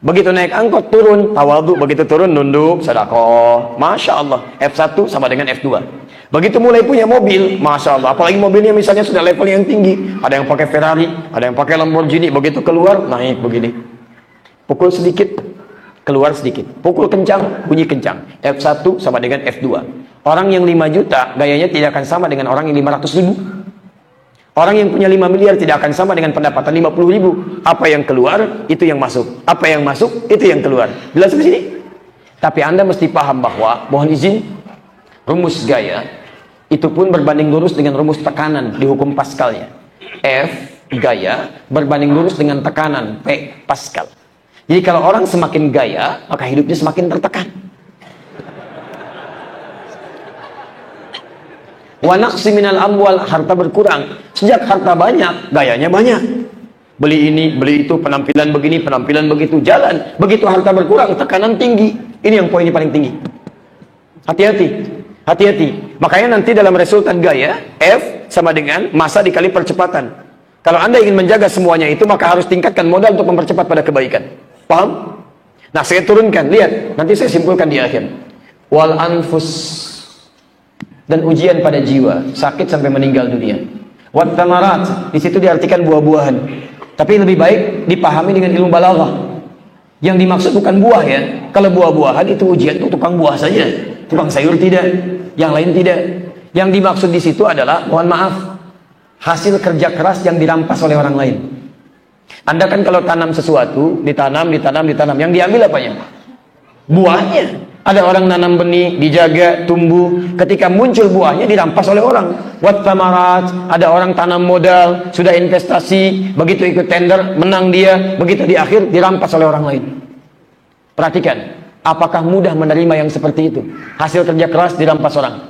Begitu naik angkot, turun, tawadhu. Begitu turun, nunduk, sedekah. Masya Allah. F1 sama dengan F2. Begitu mulai punya mobil, Masya Allah. Apalagi mobilnya misalnya sudah level yang tinggi. Ada yang pakai Ferrari, ada yang pakai Lamborghini. Begitu keluar, naik begini. Pukul sedikit, keluar sedikit. Pukul kencang, bunyi kencang. F1 sama dengan F2. Orang yang 5 juta, gayanya tidak akan sama dengan orang yang 500 ribu. Orang yang punya 5 miliar tidak akan sama dengan pendapatan 50 ribu. Apa yang keluar, itu yang masuk. Apa yang masuk, itu yang keluar. Jelas di sini? Tapi Anda mesti paham bahwa, mohon izin, rumus gaya, itu pun berbanding lurus dengan rumus tekanan di hukum Pascalnya. F, gaya, berbanding lurus dengan tekanan, P, Pascal. Jadi kalau orang semakin gaya, maka hidupnya semakin tertekan. Wa naqsi minal amwal, harta berkurang. Sejak harta banyak, gayanya banyak. Beli ini, beli itu, penampilan begini, penampilan begitu, jalan. Begitu harta berkurang, tekanan tinggi. Ini yang poinnya paling tinggi. Hati-hati, hati-hati. Makanya nanti dalam resultan gaya, F sama dengan masa dikali percepatan. Kalau Anda ingin menjaga semuanya itu, maka harus tingkatkan modal untuk mempercepat pada kebaikan. Paham? Nah, saya turunkan, lihat. Nanti saya simpulkan di akhir. Wal anfus, dan ujian pada jiwa, sakit sampai meninggal dunia. Wat tamarat, di situ diartikan buah-buahan. Tapi lebih baik dipahami dengan ilmu balaghah. Yang dimaksud bukan buah ya. Kalau buah-buahan itu ujian itu tukang buah saja, tukang sayur tidak, yang lain tidak. Yang dimaksud di situ adalah, mohon maaf, hasil kerja keras yang dirampas oleh orang lain. Anda kan kalau tanam sesuatu, ditanam, yang diambil apanya? Buahnya. Ada orang nanam benih, dijaga, tumbuh. Ketika muncul buahnya, dirampas oleh orang. Wat tamarat, ada orang tanam modal, sudah investasi, begitu ikut tender, menang dia, begitu di akhir, dirampas oleh orang lain. Perhatikan, apakah mudah menerima yang seperti itu? Hasil kerja keras dirampas orang.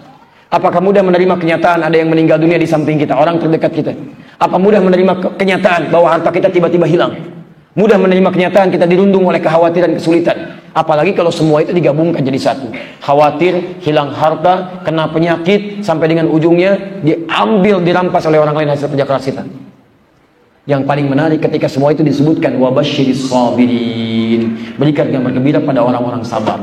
Apakah mudah menerima kenyataan ada yang meninggal dunia di samping kita, orang terdekat kita? Apa mudah menerima kenyataan bahwa harta kita tiba-tiba hilang? Mudah menerima kenyataan kita dirundung oleh kekhawatiran, kesulitan. Apalagi kalau semua itu digabungkan jadi satu. Khawatir, hilang harta, kena penyakit, sampai dengan ujungnya diambil, dirampas oleh orang lain hasil kerja keras kita. Yang paling menarik ketika semua itu disebutkan, wabasyiris sabirin. Berikan kabar gembira pada orang-orang sabar.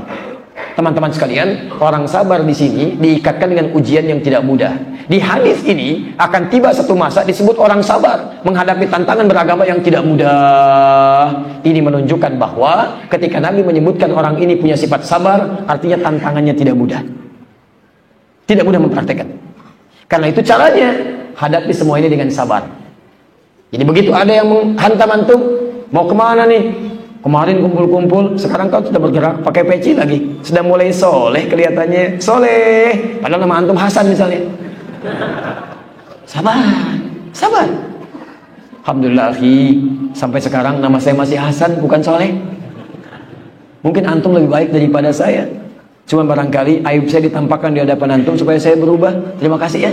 Teman-teman sekalian, orang sabar di sini diikatkan dengan ujian yang tidak mudah. Di hadis ini akan tiba satu masa disebut orang sabar menghadapi tantangan beragama yang tidak mudah. Ini menunjukkan bahwa ketika Nabi menyebutkan orang ini punya sifat sabar, artinya tantangannya tidak mudah. Tidak mudah mempraktekkan. Karena itu caranya, hadapi semua ini dengan sabar. Jadi begitu ada yang menghantam antum, mau kemana nih? Kemarin kumpul-kumpul, sekarang kau sudah bergerak pakai peci lagi, sudah mulai soleh kelihatannya, soleh. Padahal nama antum Hasan misalnya. Sabar, sabar. Alhamdulillah, sampai sekarang nama saya masih Hasan, bukan soleh. Mungkin antum lebih baik daripada saya. Cuma barangkali aib saya ditampakkan di hadapan antum supaya saya berubah. Terima kasih ya.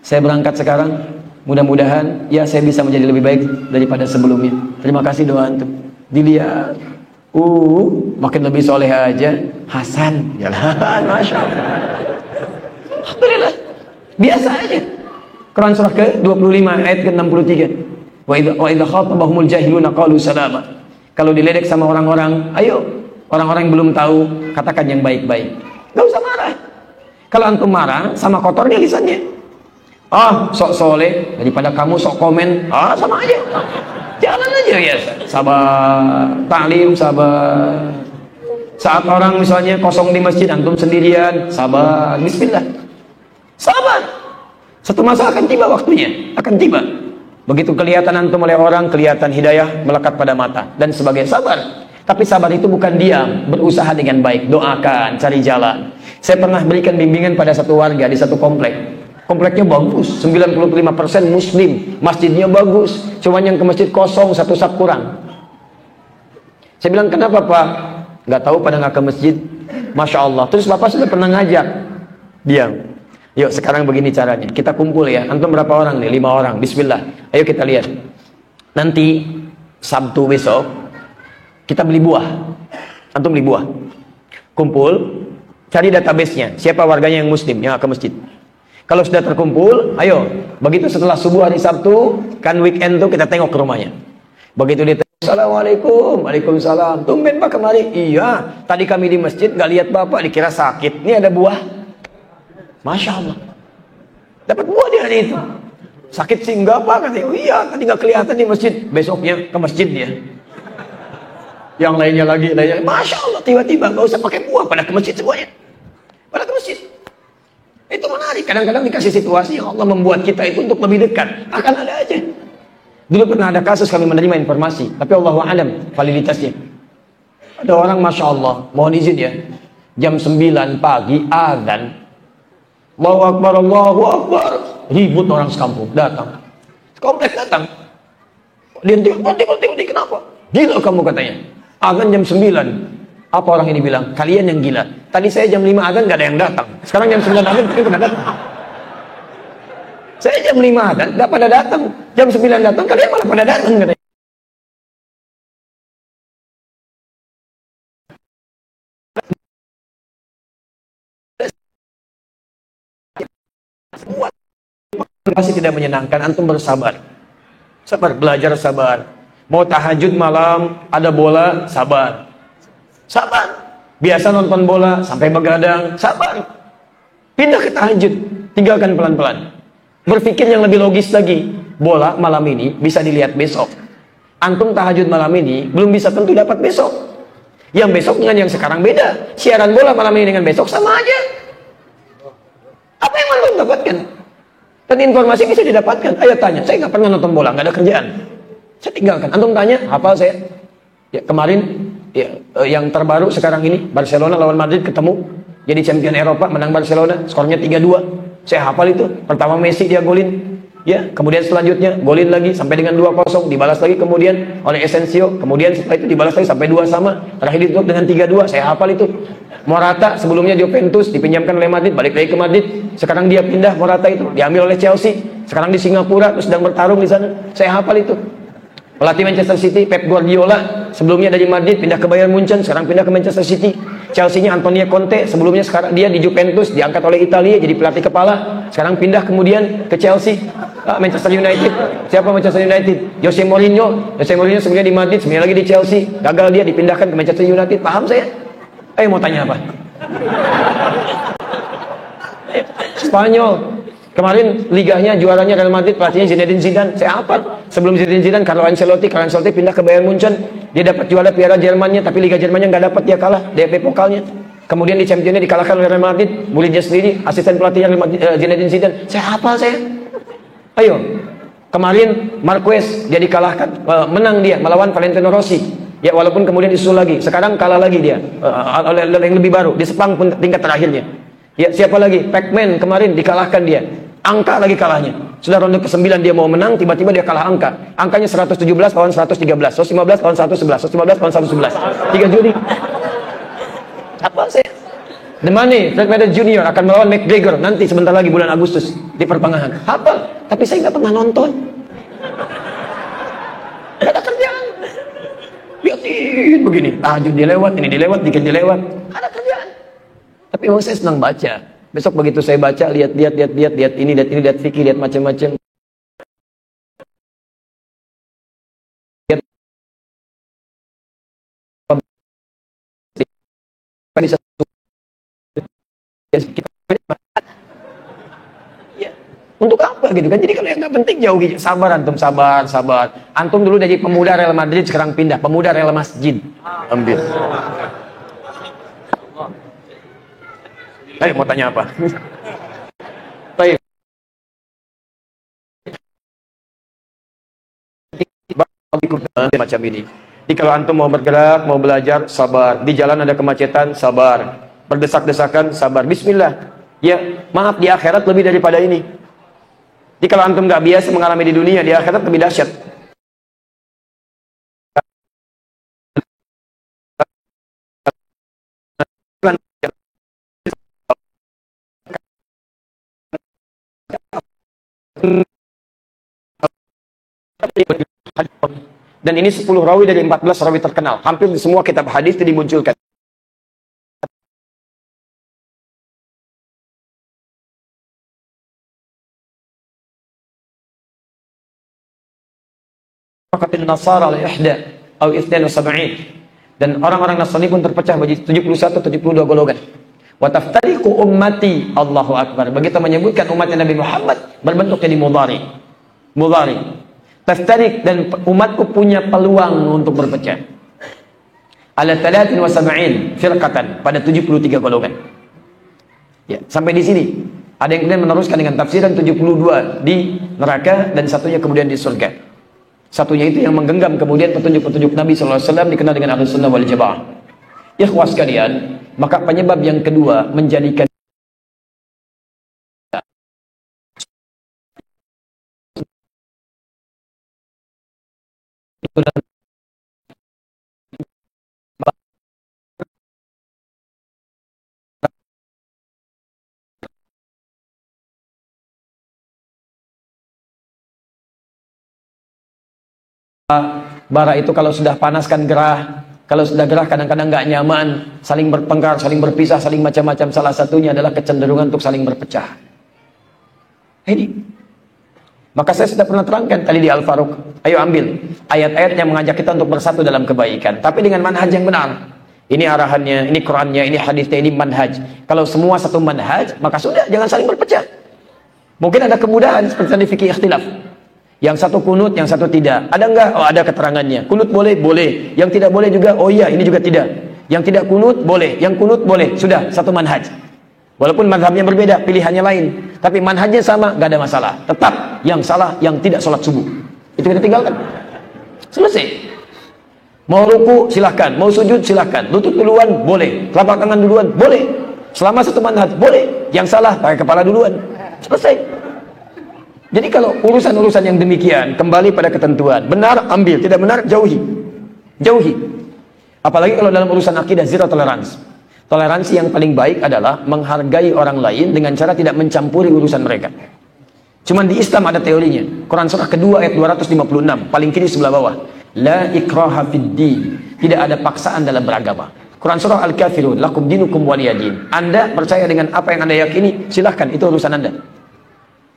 Saya berangkat sekarang. Mudah-mudahan ya saya bisa menjadi lebih baik daripada sebelumnya. Terima kasih doa antum. Dilihat, makin lebih soleh aja. Hasan, jalan, masya Allah. Alhamdulillah, biasa aja. Quran surah ke-25 ayat ke-63. Wa idza khatabahumul jahiluna qalu salama. Kalau diledek sama orang-orang, ayo, orang-orang yang belum tahu, katakan yang baik-baik. Gak usah marah. Kalau antum marah, sama kotornya lisannya. Sok soleh daripada kamu sok komen, sama aja. Jalan aja biasa. Sabar, taklim sabar. Saat orang misalnya kosong di masjid, antum sendirian, sabar, bismillah. Sabar. Satu masa akan tiba waktunya, akan tiba. Begitu kelihatan antum oleh orang, kelihatan hidayah melekat pada mata dan sebagai sabar. Tapi sabar itu bukan diam, berusaha dengan baik, doakan, cari jalan. Saya pernah berikan bimbingan pada satu warga di satu komplek. Kompleknya bagus, 95% muslim, masjidnya bagus, cuman yang ke masjid kosong, satu saf kurang. Saya bilang, kenapa Pak? Nggak tahu pada nggak ke masjid. Masya Allah. Terus Bapak sudah pernah ngajak? Diam. Yuk sekarang begini caranya, kita kumpul ya. Antum berapa orang nih? 5 orang, bismillah. Ayo kita lihat. Nanti Sabtu besok kita beli buah. Antum beli buah. Kumpul, cari database-nya. Siapa warganya yang muslim yang ke masjid? Kalau sudah terkumpul, ayo. Begitu setelah subuh hari Sabtu, kan weekend tuh kita tengok ke rumahnya. Begitu dia tengok, Assalamualaikum, Waalaikumsalam. Tumben Pak kemari? Iya, tadi kami di masjid gak lihat Bapak, dikira sakit. Ini ada buah. Masya Allah. Dapat buah di hari itu. Sakit sih enggak Pak, katanya. Oh iya, tadi gak kelihatan di masjid. Besoknya ke masjid dia. Yang lainnya lagi, Masya Allah, tiba-tiba gak usah pakai buah, pada ke masjid semuanya. Pada ke masjid. Itu menarik. Kadang-kadang dikasih situasi yang Allah membuat kita itu untuk lebih dekat. Akan ada aja. Dulu pernah ada kasus kami menerima informasi, tapi Allahu a'lam validitasnya. Ada orang Masya Allah, mohon izin ya, jam 9 pagi azan. Allahu Akbar, Allahu Akbar. Ribut orang sekampung, datang. Komplek datang. Dia kenapa? Gila kamu katanya. Azan jam 9. Apa orang ini bilang? Kalian yang gila. Tadi saya jam 5 azan gak ada yang datang. Sekarang jam 9 azan kalian pada datang. Saya jam 5 azan gak pada datang. Jam 9 datang kalian malah pada datang katanya. Pasti tidak menyenangkan. Antum bersabar. Sabar, belajar sabar. Mau tahajud malam, ada bola, sabar. Sabar. Biasa nonton bola sampai begadang, sabar. Pindah ke tahajud, tinggalkan pelan-pelan. Berpikir yang lebih logis lagi. Bola malam ini bisa dilihat besok. Antum tahajud malam ini belum bisa tentu dapat besok. Yang besok dengan yang sekarang beda. Siaran bola malam ini dengan besok sama aja. Apa yang antum dapatkan? Dan informasi bisa didapatkan. Ayo tanya, saya nggak pernah nonton bola, nggak ada kerjaan. Saya tinggalkan. Antum tanya, hafal saya. Ya kemarin. Ya, yang terbaru sekarang ini Barcelona lawan Madrid ketemu, jadi champion Eropa, menang Barcelona, skornya 3-2. Saya hafal itu. Pertama Messi dia golin, Ya, kemudian selanjutnya golin lagi sampai dengan 2-0, dibalas lagi kemudian oleh Asensio, kemudian setelah itu dibalas lagi sampai 2 sama, terakhir ditutup dengan 3-2. Saya hafal itu. Morata sebelumnya di Juventus, dipinjamkan oleh Madrid, balik lagi ke Madrid. Sekarang dia pindah, Morata itu diambil oleh Chelsea. Sekarang di Singapura, terus sedang bertarung di sana. Saya hafal itu. Pelatih Manchester City, Pep Guardiola, sebelumnya dari Madrid pindah ke Bayern Munchen, sekarang pindah ke Manchester City. Chelsea-nya Antonio Conte, sebelumnya sekarang dia di Juventus, diangkat oleh Italia jadi pelatih kepala. Sekarang pindah kemudian ke Chelsea. Manchester United. Siapa Manchester United? Jose Mourinho. Jose Mourinho sebelumnya di Madrid, sebelumnya lagi di Chelsea. Gagal dia, dipindahkan ke Manchester United. Paham saya? Ayo mau tanya apa? Spanyol. Kemarin liganya juaranya Real Madrid, pelatihnya Zinedine Zidane. Saya hafal. Sebelum Zinedine Zidane, Carlo Ancelotti pindah ke Bayern Munchen. Dia dapat juara Piala Jermannya, tapi Liga Jermannya nggak dapat, dia kalah DFB Pokalnya. Kemudian di Championnya dikalahkan oleh Real Madrid. Muridnya sendiri, asisten pelatihnya Zinedine Zidane. Saya hafal saya. Ayo. Kemarin Marquez dia dikalahkan, menang dia melawan Valentino Rossi. Ya walaupun kemudian disusul lagi. Sekarang kalah lagi dia oleh yang lebih baru di Sepang pun tingkat terakhirnya. Ya siapa lagi? Pac-Man kemarin dikalahkan dia. Angka lagi kalahnya. Sudah ronde ke-9 dia mau menang, tiba-tiba dia kalah angka. Angkanya 117 lawan 113, 115 lawan 111, 115 lawan 111. 3 juri. Apa sih? The Money, Floyd Mayweather Junior akan melawan McGregor nanti sebentar lagi bulan Agustus di pertengahan. Hafal, tapi saya nggak pernah nonton. Gak ada kerjaan. Lihatin begini, tahajud dilewat, ini dilewat, dikit dilewat. Ada kerjaan. Tapi memang saya senang baca. Besok begitu saya baca, lihat ini, lihat fikih, lihat macam-macam. Ya, untuk apa gitu kan? Jadi kalau yang nggak penting jauh gitu. Sabar antum, sabar. Antum dulu dari pemuda Real Madrid sekarang pindah pemuda Real Masjid. Ambil. Ayo mau tanya apa? Baik. Macam ini. Jadi kalau antum mau bergerak, mau belajar, sabar. Di jalan ada kemacetan, sabar. Berdesak-desakan, sabar. Bismillah. Ya, maaf di akhirat lebih daripada ini. Jadi kalau antum nggak biasa mengalami di dunia, di akhirat lebih dahsyat. Dan ini 10 rawi dari 14 rawi terkenal. Hampir di semua kitab hadis itu dimunculkan. Faqatin Nasara al-ihda atau 72. Dan orang-orang Nasrani pun terpecah menjadi 71 72 golongan. Wa taftariqu ummati, Allahu akbar. Begitu menyebutkan umatnya Nabi Muhammad berbentuk jadi mudhari. Taftarik, dan umatku punya peluang untuk berpecah. Ala 73 firqatan, pada 73 golongan. Ya, sampai di sini. Ada yang kemudian meneruskan dengan tafsiran 72 di neraka dan satunya kemudian di surga. Satunya itu yang menggenggam kemudian petunjuk-petunjuk Nabi SAW dikenal dengan Ahlus Sunnah wal Jamaah. Ikhwas sekalian, maka penyebab yang kedua menjadikan bara itu kalau sudah panas kan gerah. Kalau sudah gerah kadang-kadang nggak nyaman, saling bertengkar, saling berpisah, saling macam-macam. Salah satunya adalah kecenderungan untuk saling berpecah. Ini. Maka saya sudah pernah terangkan tadi di Al-Faruq. Ayo ambil ayat-ayat yang mengajak kita untuk bersatu dalam kebaikan. Tapi dengan manhaj yang benar. Ini arahannya, ini Qurannya, ini hadisnya, ini manhaj. Kalau semua satu manhaj, maka sudah, jangan saling berpecah. Mungkin ada kemudahan seperti tadi fikih ikhtilaf. Yang satu kunut, yang satu tidak. Ada enggak? Oh, ada keterangannya. Kunut boleh? Boleh. Yang tidak boleh juga? Oh iya, ini juga tidak. Yang tidak kunut boleh, yang kunut boleh. Sudah, satu manhaj. Walaupun mazhabnya berbeda, pilihannya lain. Tapi manhajnya sama, enggak ada masalah. Tetap yang salah, yang tidak sholat subuh. Itu kita tinggalkan. Selesai. Mau ruku, silahkan. Mau sujud, silahkan. Lutut duluan, boleh. Telapak tangan duluan, boleh. Selama satu manhaj, boleh. Yang salah, pakai kepala duluan. Selesai. Jadi kalau urusan-urusan yang demikian kembali pada ketentuan, benar ambil, tidak benar jauhi. Jauhi. Apalagi kalau dalam urusan akidah, zero tolerance. Toleransi yang paling baik adalah menghargai orang lain dengan cara tidak mencampuri urusan mereka. Cuman di Islam ada teorinya. Quran surah kedua ayat 256, paling kiri sebelah bawah. La ikraha fid din. Tidak ada paksaan dalam beragama. Quran surah Al-Kafirun, lakum dinukum waliyadin. Anda percaya dengan apa yang Anda yakini, silahkan, itu urusan Anda.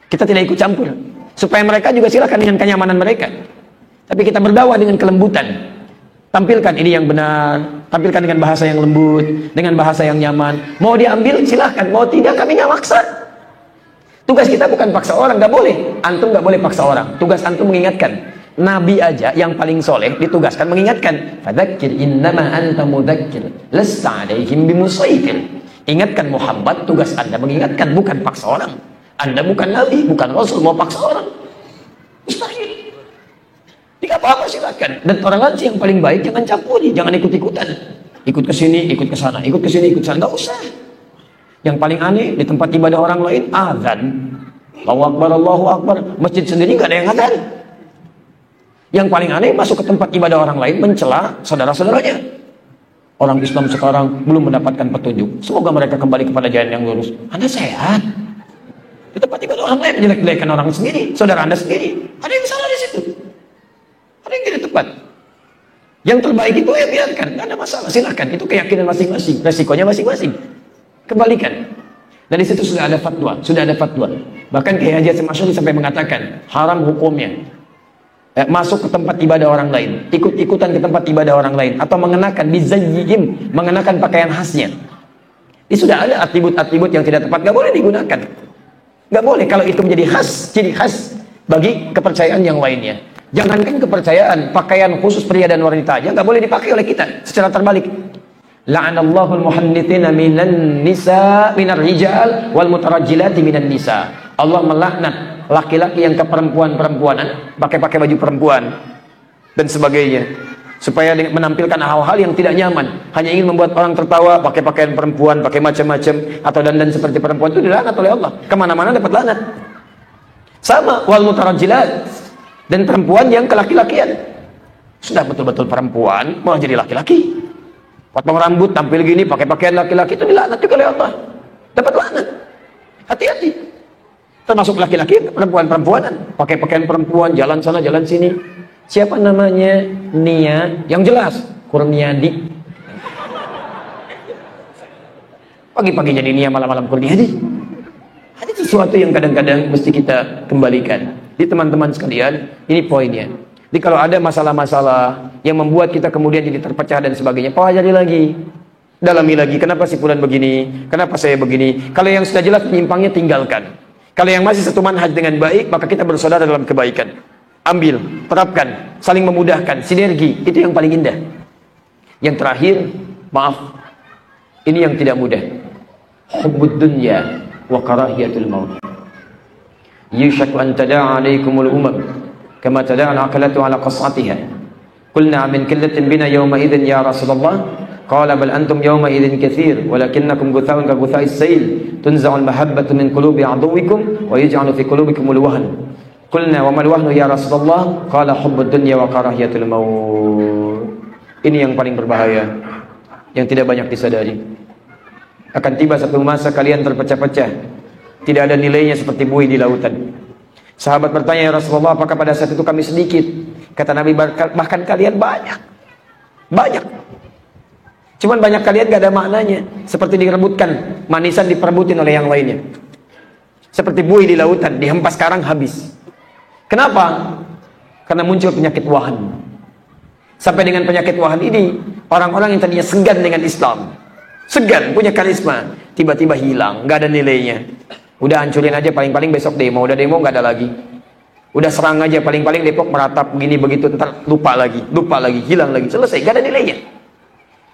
Kita tidak ikut campur. Supaya mereka juga silahkan dengan kenyamanan mereka. Tapi kita berdakwah dengan kelembutan. Tampilkan ini yang benar, tampilkan dengan bahasa yang lembut, dengan bahasa yang nyaman. Mau diambil silahkan, mau tidak kami nggak maksa. Tugas kita bukan paksa orang, nggak boleh. Antum nggak boleh paksa orang. Tugas antum mengingatkan. Nabi aja yang paling soleh ditugaskan mengingatkan. Fadzakir innama anta mudzakir, lasta alaihim bimusaitir. Ingatkan Muhammad, tugas Anda mengingatkan, bukan paksa orang. Anda bukan Nabi, bukan Rasul, mau paksa orang. Mustahil. Tidak apa-apa silakan. Dan toleransi yang paling baik jangan campuri, jangan ikut-ikutan. Ikut ke sini, ikut ke sana, ikut ke sini, ikut ke sana, enggak usah. Yang paling aneh di tempat ibadah orang lain azan. Allahu Akbar, Allahu Akbar. Masjid sendiri enggak ada yang azan. Yang paling aneh masuk ke tempat ibadah orang lain mencela saudara-saudaranya. Orang Islam sekarang belum mendapatkan petunjuk. Semoga mereka kembali kepada jalan yang lurus. Anda sehat. Di tempat ibadah orang lain menjelek-jelekan orang sendiri, saudara Anda sendiri. Ada yang salah di situ. Ada yang tidak tepat. Yang terbaik itu ya biarkan, tidak ada masalah, silakan. Itu keyakinan masing-masing, resikonya masing-masing. Kembalikan. Dan di situ sudah ada fatwa, Bahkan Kiai Haji Hasyim Asy'ari sampai mengatakan haram hukumnya masuk ke tempat ibadah orang lain, ikut-ikutan ke tempat ibadah orang lain, atau mengenakan bizayyihim, mengenakan pakaian khasnya. Ini sudah ada atribut-atribut yang tidak tepat, nggak boleh digunakan. Nggak boleh kalau itu menjadi khas, ciri khas bagi kepercayaan yang lainnya. Jangankan kepercayaan, pakaian khusus pria dan wanita aja nggak boleh dipakai oleh kita. Secara terbalik, la'anallahu al-muhannitsina minan nisa minar rijal wal mutarajjilati minan nisa. Allah melaknat laki-laki yang keperempuan-perempuanan, pakai baju perempuan dan sebagainya, supaya menampilkan hal-hal yang tidak nyaman, hanya ingin membuat orang tertawa, pakai pakaian perempuan, pakai macam-macam, atau dandan seperti perempuan, itu dilaknat oleh Allah. Kemana-mana dapat laknat. Sama wal mutarajjilat, dan perempuan yang kelaki-lakian. Sudah betul-betul perempuan malah jadi laki-laki, potong rambut, tampil gini, pakai pakaian laki-laki, itu dilaknat juga oleh Allah, dapat laknat. Hati-hati. Termasuk laki-laki, perempuan-perempuanan, pakai pakaian perempuan, jalan sana, jalan sini. Siapa namanya? Nia, yang jelas Kurniadi. Pagi-pagi jadi Nia, malam-malam Kurniadi. Ada sesuatu yang kadang-kadang mesti kita kembalikan. Di teman-teman sekalian, ini poinnya. Jadi kalau ada masalah-masalah yang membuat kita kemudian jadi terpecah dan sebagainya, pelajari lagi, dalami lagi. Kenapa si fulan begini? Kenapa saya begini? Kalau yang sudah jelas penyimpangnya, tinggalkan. Kalau yang masih satu manhaj dengan baik, maka kita bersaudara dalam kebaikan. Ambil, terapkan, saling memudahkan, sinergi, itu yang paling indah. Yang terakhir, maaf, ini yang tidak mudah. Hubbud dunya wa karahiyatul maut. Yushaku an tada'a alaikumul umam kama tada'a al-akalatu ala qas'atiha. Qulna min killatin bina yawma idhin ya Rasulullah. Qala bal antum yawma idhin kathir walakinnakum gutha'un ka gutha'is sayl tunza'ul mahabbatu min qulubi aduwikum wa yaj'alu fi qulubikumul wahn. Qulna wa mal wahnu ya Rasulullah? Qala hubbud dunya wa karahiyatul maut. Ini yang paling berbahaya, yang tidak banyak disadari. Akan tiba satu masa kalian terpecah-pecah, tidak ada nilainya seperti buih di lautan. Sahabat bertanya, ya Rasulullah, apakah pada saat itu kami sedikit? Kata Nabi, bahkan kalian banyak. Cuman banyak kalian gak ada maknanya, seperti direbutkan, manisan diperebutin oleh yang lainnya. Seperti buih di lautan, dihempas sekarang habis. Kenapa? Karena muncul penyakit wahan. Sampai dengan penyakit wahan ini, orang-orang yang tadinya segan dengan Islam, segan, punya karisma, tiba-tiba hilang, gak ada nilainya. Udah hancurin aja, paling-paling besok demo, udah demo gak ada lagi. Udah serang aja, paling-paling Depok meratap begini begitu, ntar lupa lagi, hilang lagi, selesai, gak ada nilainya.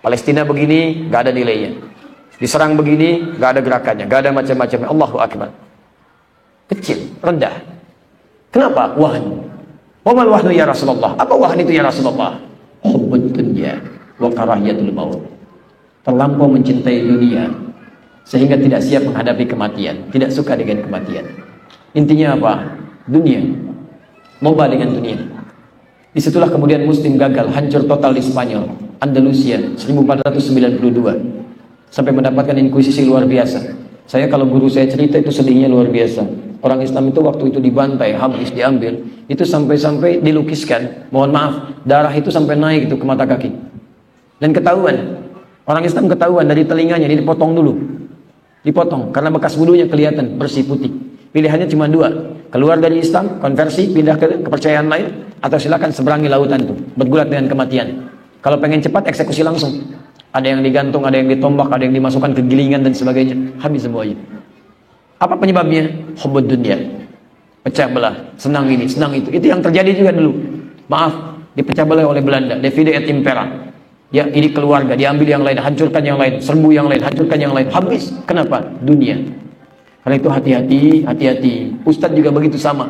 Palestina begini, gak ada nilainya. Diserang begini, gak ada gerakannya, gak ada macam-macamnya. Allahu Akbar. Kecil, rendah. Kenapa? Wahan. Wa mal wahnu ya Rasulullah? Apa wahan itu ya Rasulullah? Hubbud dunya wa karahiyatul maut. Terlampau mencintai dunia sehingga tidak siap menghadapi kematian, tidak suka dengan kematian. Intinya apa? Dunia. Loba dengan dunia. Disitulah kemudian Muslim gagal, hancur total di Spanyol, Andalusia, 1492. Sampai mendapatkan inkuisisi luar biasa. Saya kalau guru saya cerita itu sedihnya luar biasa. Orang Islam itu waktu itu dibantai, habis diambil, itu sampai-sampai dilukiskan. Mohon maaf, darah itu sampai naik itu ke mata kaki. Dan ketahuan, orang Islam ketahuan dari telinganya, dia dipotong dulu. Dipotong, karena bekas wudunya kelihatan bersih putih. Pilihannya cuma dua, keluar dari Islam, konversi, pindah ke kepercayaan lain, atau silakan seberangi lautan itu, bergulat dengan kematian. Kalau pengen cepat, eksekusi langsung. Ada yang digantung, ada yang ditombak, ada yang dimasukkan ke gilingan dan sebagainya. Habis semuanya. Apa penyebabnya? Hubbud dunia. Pecah belah, senang ini, senang itu. Itu yang terjadi juga dulu. Maaf, dipecah belah oleh Belanda, divide et impera. Ya, ini keluarga, diambil yang lain, hancurkan yang lain, serbu yang lain, hancurkan yang lain. Habis. Kenapa? Dunia. Karena itu hati-hati, hati-hati. Ustadz juga begitu sama.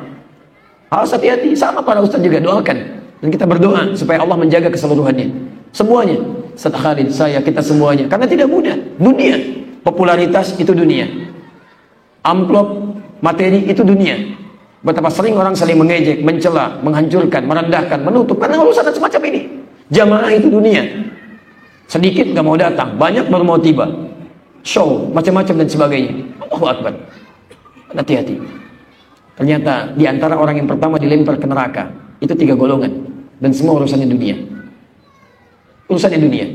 Harus hati-hati, sama para ustadz juga, doakan. Dan kita berdoa supaya Allah menjaga keseluruhannya. Semuanya. Ustadz Khalid, saya, kita semuanya. Karena tidak mudah. Dunia. Popularitas itu dunia. Amplop, materi itu dunia. Betapa sering orang saling mengejek, mencela, menghancurkan, merendahkan, menutup. Karena urusan semacam ini. Jamaah itu dunia. Sedikit gak mau datang, banyak baru mau tiba. Show, macam-macam dan sebagainya. Allahu Akbar. Hati-hati. Ternyata di antara orang yang pertama dilempar ke neraka itu 3 golongan, dan semua urusannya dunia. Urusannya dunia.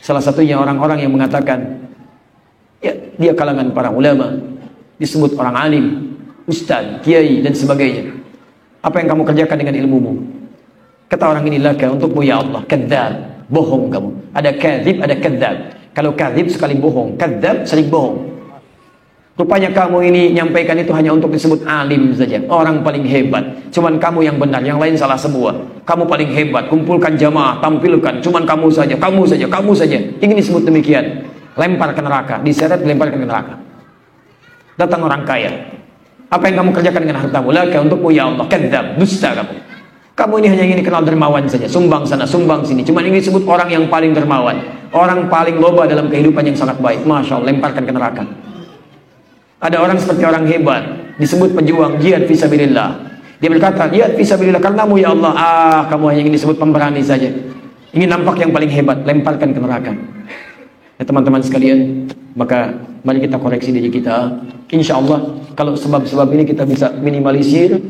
Salah satunya orang-orang yang mengatakan, ya dia kalangan para ulama, disebut orang alim, ustaz, kiai dan sebagainya. Apa yang kamu kerjakan dengan ilmumu? Kata orang ini, laka untukmu ya Allah. Kadzdzab, bohong kamu. Ada kadzib, ada kadzdzab. Kalau kadzib sekali bohong, kadzdzab sering bohong. Rupanya kamu ini nyampaikan itu hanya untuk disebut alim saja, orang paling hebat. Cuman kamu yang benar, yang lain salah semua. Kamu paling hebat, kumpulkan jamaah, tampilkan. Cuman kamu saja, kamu saja, kamu saja. Ingin disebut demikian. Lempar ke neraka, diseret, lemparkan ke neraka. Datang orang kaya. Apa yang kamu kerjakan dengan hartamu? Laka untukmu ya Allah. Kadzdzab, dusta kamu. Kamu ini hanya ingin dikenal dermawan saja, sumbang sana, sumbang sini. Cuma ingin disebut orang yang paling dermawan, orang paling loba dalam kehidupan yang sangat baik. Masya Allah, lemparkan ke neraka. Ada orang seperti orang hebat, disebut pejuang jihad fisabilillah. Dia berkata, jihad fisabilillah karenamu ya Allah. Kamu hanya ingin disebut pemberani saja. Ingin nampak yang paling hebat, lemparkan ke neraka. Ya teman-teman sekalian, maka mari kita koreksi diri kita. Insya Allah, kalau sebab-sebab ini kita bisa minimalisir,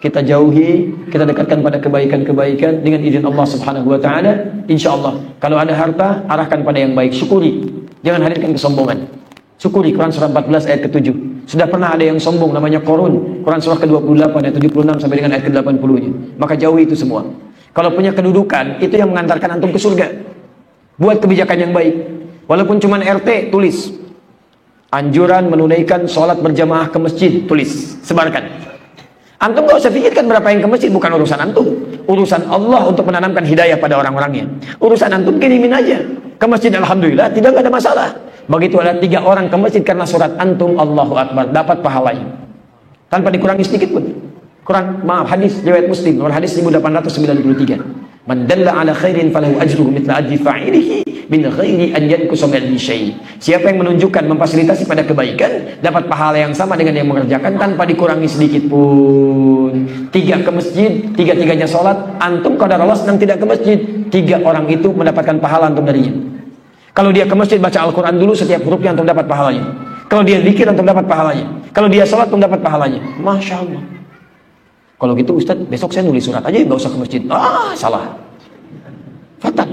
kita jauhi, kita dekatkan pada kebaikan-kebaikan dengan izin Allah Subhanahu wa taala. Insyaallah, kalau ada harta, arahkan pada yang baik, syukuri. Jangan hadirkan kesombongan. Syukuri. Quran surah 14 ayat ke-7. Sudah pernah ada yang sombong namanya Qarun. Quran surah ke-28 ayat 76 sampai dengan ayat ke-80-nya. Maka jauhi itu semua. Kalau punya kedudukan, itu yang mengantarkan antum ke surga. Buat kebijakan yang baik. Walaupun cuma RT, tulis. Anjuran menunaikan sholat berjamaah ke masjid, tulis, sebarkan. Antum gak usah pikirkan berapa yang ke masjid, bukan urusan antum. Urusan Allah untuk menanamkan hidayah pada orang-orangnya. Urusan antum kirimin aja ke masjid, alhamdulillah, tidak ada masalah. Begitu ada 3 orang ke masjid karena surat antum, Allahu Akbar, dapat pahalanya. Tanpa dikurangi sedikit pun. Hadis riwayat Muslim, nomor hadis 1893. Man dalla ala khairin falahu ajruhu mithla ajri fa'ilihi min ghairi an yanqusa min syai'. Siapa yang menunjukkan, memfasilitasi pada kebaikan, dapat pahala yang sama dengan yang mengerjakan tanpa dikurangi sedikit pun. 3 ke masjid, 3-3-nya sholat, antum qadarullah sedang tidak ke masjid, 3 orang itu mendapatkan pahala antum darinya. Kalau dia ke masjid baca Al-Quran dulu, setiap hurufnya antum dapat pahalanya. Kalau dia zikir antum dapat pahalanya. Kalau dia sholat antum dapat pahalanya. Masya Allah. Kalau gitu Ustaz, besok saya nulis surat aja, nggak usah ke masjid. Salah. Fatal.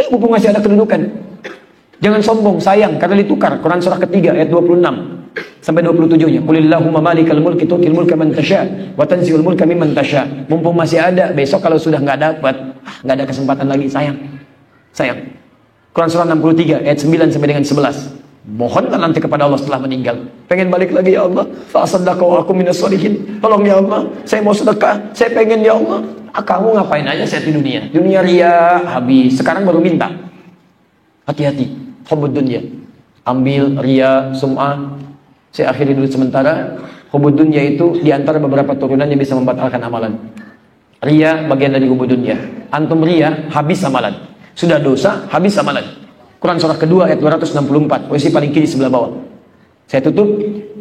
Mumpung masih ada kedudukan. Jangan sombong, sayang, karena ditukar. Quran surah ketiga ayat 26 sampai 27-nya. Qulillahumma malikal mulki tu'til mulka man tasya wa tanzi'ul mulka mimman tasya. Mumpung masih ada, besok kalau sudah nggak dapat, nggak ada kesempatan lagi, sayang. Sayang. Quran surah 63 ayat 9 sampai dengan 11. Mohonlah nanti kepada Allah setelah meninggal. Pengen balik lagi ya Allah, fa'asaddaqu wa akum minas sholihin. Tolong ya Allah, saya mau sedekah, saya pengen ya Allah. Kamu ngapain aja saya di dunia? Dunia ria habis, sekarang baru minta. Hati-hati, hubbud dunya. Ambil ria, sum'ah. Saya akhiri dulu sementara. Hubbud dunya itu di antara beberapa turunan yang bisa membatalkan amalan. Ria bagian dari hubbud dunya. Antum ria, habis amalan. Sudah dosa, habis amalan. Quran surah kedua ayat 264, posisi paling kiri sebelah bawah. Saya tutup.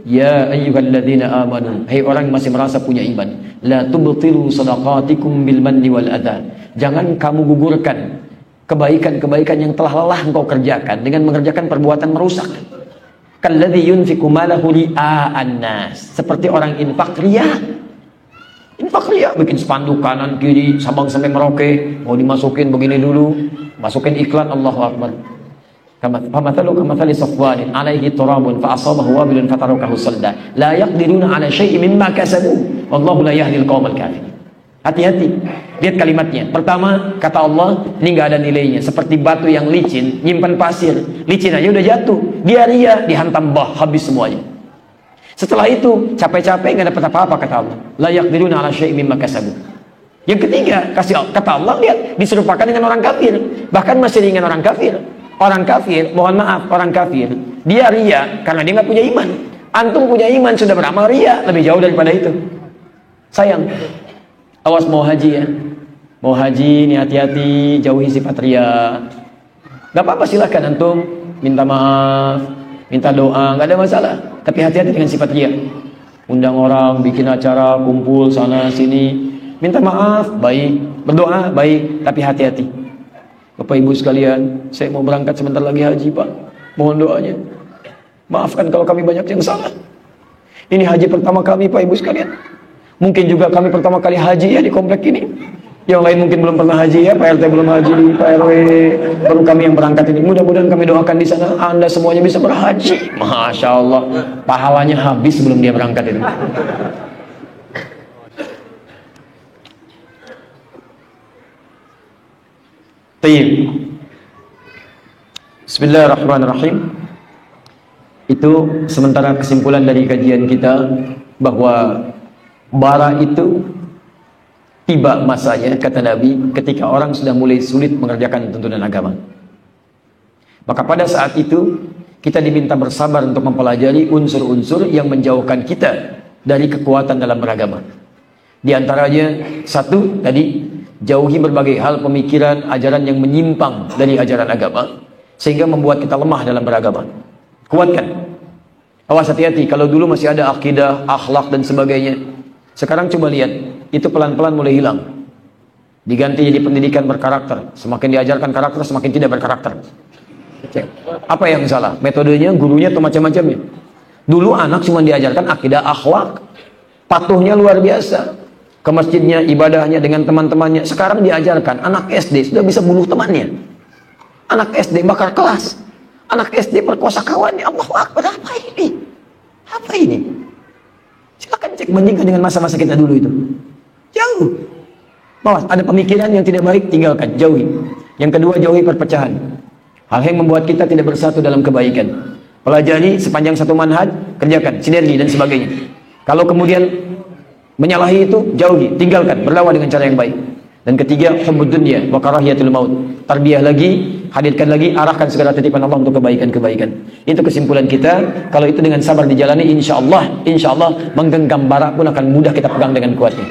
Ya ayyuhalladzina amanu, hai orang yang masih merasa punya iman, la tubtilu shadaqatikum bil manni wal adha. Jangan kamu gugurkan kebaikan-kebaikan yang telah lelah engkau kerjakan dengan mengerjakan perbuatan merusak. Kalladzi yunfiqu malahu ria'an nas, seperti orang infak riya. Infak riya, bikin spanduk kanan kiri Sabang sampai Merauke, mau dimasukin begini dulu, masukin iklan, Allahu Akbar. Famathalu kamathali safwanin alaihi turabun fa asabahu wabilun fatarakahu salda la yaqdiruna ala syai'in mimma kasabu wallahu la yahdil qaumal kafirin. Hati-hati, lihat kalimatnya. Pertama, kata Allah, ini nggak ada nilainya, seperti batu yang licin nyimpan pasir, licin aja udah jatuh, dia ria, dihantam bah, habis semuanya. Setelah itu capek-capek nggak dapat apa-apa, kata Allah, la yaqdiruna ala syai'in mimma kasabu. Yang ketiga, kata Allah, lihat, diserupakan dengan orang kafir, bahkan masih ringan orang kafir. Orang kafir, mohon maaf, orang kafir, dia ria karena dia nggak punya iman. Antum punya iman, sudah beramal, ria lebih jauh daripada itu. Sayang. Awas mau haji ya. Mau haji, ini hati-hati, jauhi sifat ria. Gak apa-apa, silahkan antum minta maaf, minta doa, gak ada masalah. Tapi hati-hati dengan sifat ria. Undang orang, bikin acara, kumpul sana sini, minta maaf, baik, berdoa, baik, tapi hati-hati. Bapak Ibu sekalian, saya mau berangkat sebentar lagi haji, Pak. Mohon doanya. Maafkan kalau kami banyak yang salah. Ini haji pertama kami, Pak Ibu sekalian. Mungkin juga kami pertama kali haji ya di komplek ini. Yang lain mungkin belum pernah haji ya, Pak RT belum haji, Pak RW baru kami yang berangkat ini. Mudah-mudahan kami doakan di sana Anda semuanya bisa berhaji. Masya Allah, pahalanya habis sebelum dia berangkat ini. Bismillahirrahmanirrahim. Itu sementara kesimpulan dari kajian kita bahwa bara itu tiba masanya, kata Nabi, ketika orang sudah mulai sulit mengerjakan tuntunan agama. Maka pada saat itu kita diminta bersabar untuk mempelajari unsur-unsur yang menjauhkan kita dari kekuatan dalam beragama. Di antaranya satu tadi, jauhi berbagai hal pemikiran, ajaran yang menyimpang dari ajaran agama sehingga membuat kita lemah dalam beragama. Kuatkan. Awas, hati-hati, kalau dulu masih ada akidah, akhlak dan sebagainya. Sekarang coba lihat, itu pelan-pelan mulai hilang. Diganti jadi pendidikan berkarakter. Semakin diajarkan karakter, semakin tidak berkarakter. Apa yang salah? Metodenya, gurunya atau macam-macamnya. Dulu anak cuma diajarkan akidah, akhlak, patuhnya luar biasa. Ke masjidnya, ibadahnya dengan teman-temannya. Sekarang diajarkan, anak SD sudah bisa bunuh temannya. Anak SD bakar kelas. Anak SD perkosa kawannya. Allahu Akbar, apa ini? Apa ini? Silakan cek, bandingkan dengan masa-masa kita dulu itu. Jauh. Mawas, ada pemikiran yang tidak baik, tinggalkan, jauhi. Yang kedua, jauhi perpecahan. Hal yang membuat kita tidak bersatu dalam kebaikan. Pelajari sepanjang satu manhaj, kerjakan, sinergi dan sebagainya. Kalau kemudian menyalahi itu, jauhi, tinggalkan, berlawan dengan cara yang baik. Dan ketiga, hubbud dunya wa karahiyatul maut. Tarbiyah lagi, hadirkan lagi, arahkan segala titipan Allah untuk kebaikan-kebaikan. Itu kesimpulan kita. Kalau itu dengan sabar dijalani, insya Allah menggenggam bara pun akan mudah kita pegang dengan kuatnya.